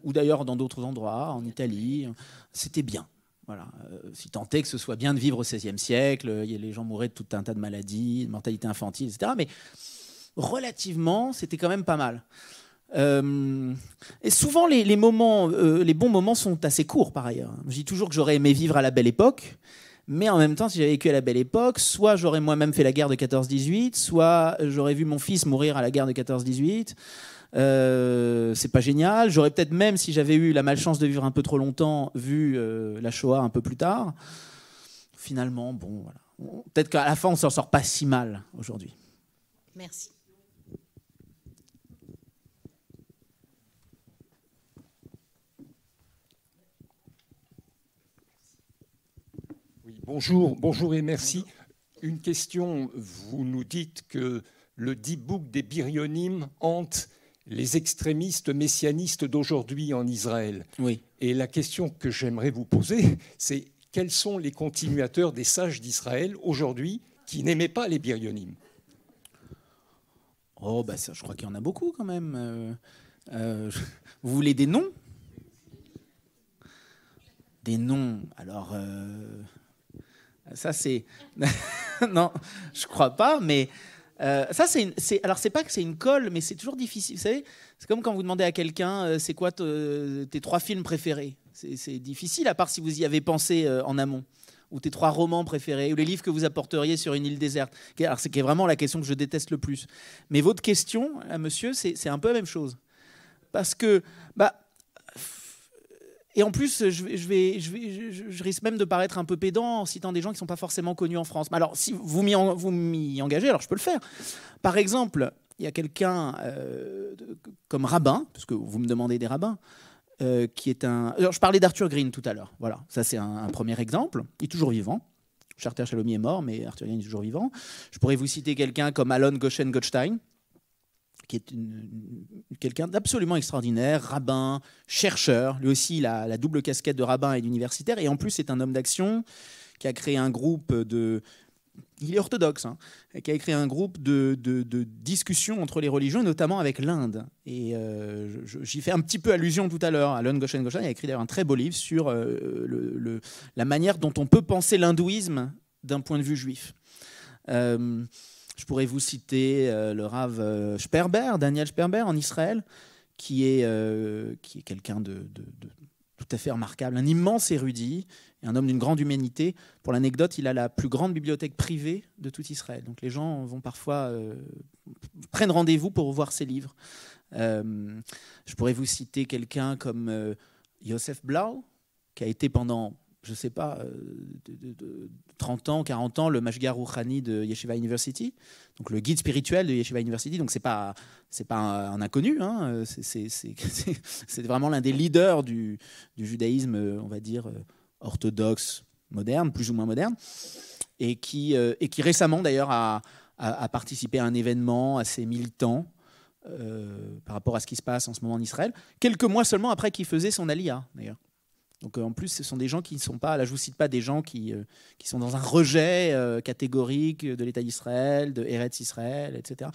ou d'ailleurs dans d'autres endroits, en Italie, c'était bien. Voilà. Si tant est que ce soit bien de vivre au XVIe siècle, les gens mouraient de tout un tas de maladies, de mortalité infantile, etc. Mais relativement, c'était quand même pas mal. Et souvent, les bons moments sont assez courts, par ailleurs. Je dis toujours que j'aurais aimé vivre à la belle époque. Mais en même temps, si j'avais vécu à la belle époque, soit j'aurais moi-même fait la guerre de 14-18, soit j'aurais vu mon fils mourir à la guerre de 14-18. C'est pas génial. J'aurais peut-être même, si j'avais eu la malchance de vivre un peu trop longtemps, vu la Shoah un peu plus tard. Finalement, bon, voilà. Peut-être qu'à la fin, on s'en sort pas si mal aujourd'hui.
Merci.
Bonjour et merci. Une question, vous nous dites que le Dibouk des Biryonim hante les extrémistes messianistes d'aujourd'hui en Israël.
Oui.
Et la question que j'aimerais vous poser, c'est quels sont les continuateurs des sages d'Israël aujourd'hui qui n'aimaient pas les biryonim?
Oh, bah ça, je crois qu'il y en a beaucoup quand même. Vous voulez des noms? Des noms. Alors, ça c'est... non, je crois pas, mais... ça, alors, c'est pas que c'est une colle, mais c'est toujours difficile. Vous savez, c'est comme quand vous demandez à quelqu'un c'est quoi tes 3 films préférés. C'est difficile, à part si vous y avez pensé en amont. Ou tes 3 romans préférés, ou les livres que vous apporteriez sur une île déserte. Alors, c'est vraiment la question que je déteste le plus. Mais votre question, monsieur, c'est un peu la même chose. Parce que... et en plus, je risque même de paraître un peu pédant en citant des gens qui ne sont pas forcément connus en France. Mais alors, si vous m'y engagez, alors je peux le faire. Par exemple, il y a quelqu'un comme Rabin, parce que vous me demandez des rabbins, qui est un... Alors, je parlais d'Arthur Green tout à l'heure. Voilà, ça c'est un premier exemple. Il est toujours vivant. Charter Shalomi est mort, mais Arthur Green est toujours vivant. Je pourrais vous citer quelqu'un comme Alon Goshen Goldstein, qui est quelqu'un d'absolument extraordinaire, rabbin, chercheur. Lui aussi, il a la double casquette de rabbin et d'universitaire. Et en plus, c'est un homme d'action qui a créé un groupe de... Il est orthodoxe, hein, qui a créé un groupe de discussion entre les religions, notamment avec l'Inde. Et j'y fais un petit peu allusion tout à l'heure. Alon Goshen Goldstein a écrit d'ailleurs un très beau livre sur la manière dont on peut penser l'hindouisme d'un point de vue juif. Je pourrais vous citer le Rav Sperber, Daniel Sperber en Israël, qui est quelqu'un de tout à fait remarquable, un immense érudit et un homme d'une grande humanité. Pour l'anecdote, il a la plus grande bibliothèque privée de tout Israël. Donc les gens vont parfois prennent rendez-vous pour voir ses livres. Je pourrais vous citer quelqu'un comme Yosef Blau, qui a été pendant... je ne sais pas, 30 ans, 40 ans, le Mashgar Rouhani de Yeshiva University, donc le guide spirituel de Yeshiva University. Donc, ce n'est pas un inconnu, hein, c'est vraiment l'un des leaders du judaïsme, on va dire, orthodoxe, moderne, plus ou moins moderne, et qui récemment, d'ailleurs, a participé à un événement assez militant par rapport à ce qui se passe en ce moment en Israël, quelques mois seulement après qu'il faisait son aliyah, d'ailleurs. Donc en plus, ce sont des gens qui ne sont pas, là je ne vous cite pas des gens qui sont dans un rejet catégorique de l'État d'Israël, de Eretz Israël, etc.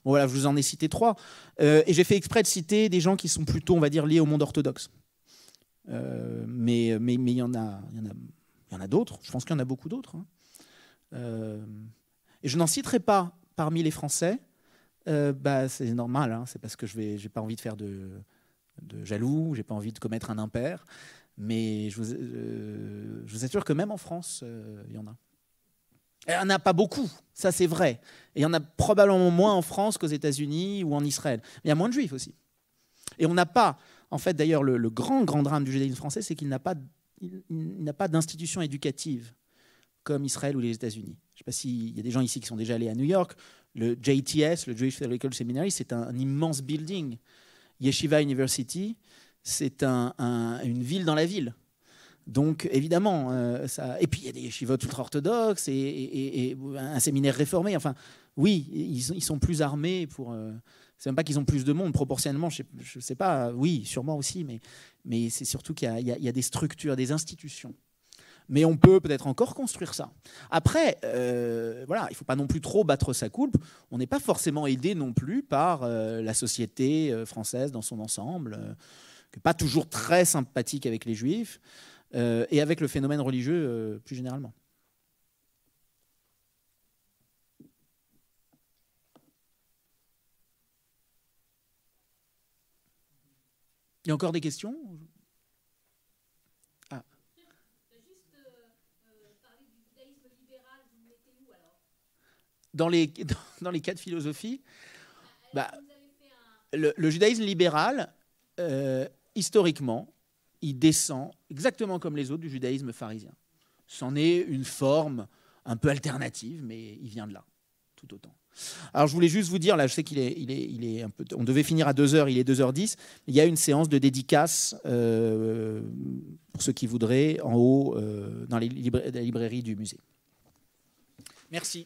Bon voilà, je vous en ai cité 3. Et j'ai fait exprès de citer des gens qui sont plutôt, on va dire, liés au monde orthodoxe. Mais il y en a d'autres, je pense qu'il y en a beaucoup d'autres. Hein. Et je n'en citerai pas parmi les Français, c'est normal, hein, c'est parce que je n'ai pas envie de faire de jaloux, je n'ai pas envie de commettre un impair. Mais je vous assure que même en France, il y en a. Il n'y en a pas beaucoup, ça c'est vrai. Et il y en a probablement moins en France qu'aux États-Unis ou en Israël. Mais il y a moins de juifs aussi. Et on n'a pas, en fait d'ailleurs, le grand drame du judaïsme français, c'est qu'il n'a pas d'institution éducative comme Israël ou les États-Unis. Je ne sais pas s'il y a des gens ici qui sont déjà allés à New York. Le JTS, le Jewish Theological Seminary, c'est un immense building. Yeshiva University, c'est une ville dans la ville. Donc, évidemment, ça... Et puis, il y a des yeshivot ultra-orthodoxes et un séminaire réformé. Enfin, oui, ils sont plus armés pour... C'est même pas qu'ils ont plus de monde, proportionnellement, je sais pas. Oui, sûrement aussi, mais c'est surtout qu'il y a des structures, des institutions. Mais on peut peut-être encore construire ça. Après, voilà, il ne faut pas non plus trop battre sa coulpe. On n'est pas forcément aidé non plus par la société française dans son ensemble, qui n'est pas toujours très sympathique avec les Juifs, et avec le phénomène religieux plus généralement. Il y a encore des questions ? Dans les 4 philosophies, le judaïsme libéral, historiquement, il descend exactement comme les autres du judaïsme pharisien. C'en est une forme un peu alternative, mais il vient de là, tout autant. Alors je voulais juste vous dire, là je sais qu'il est un peu, on devait finir à 2h, il est 2h10, il y a une séance de dédicace pour ceux qui voudraient en haut dans la librairie du musée. Merci.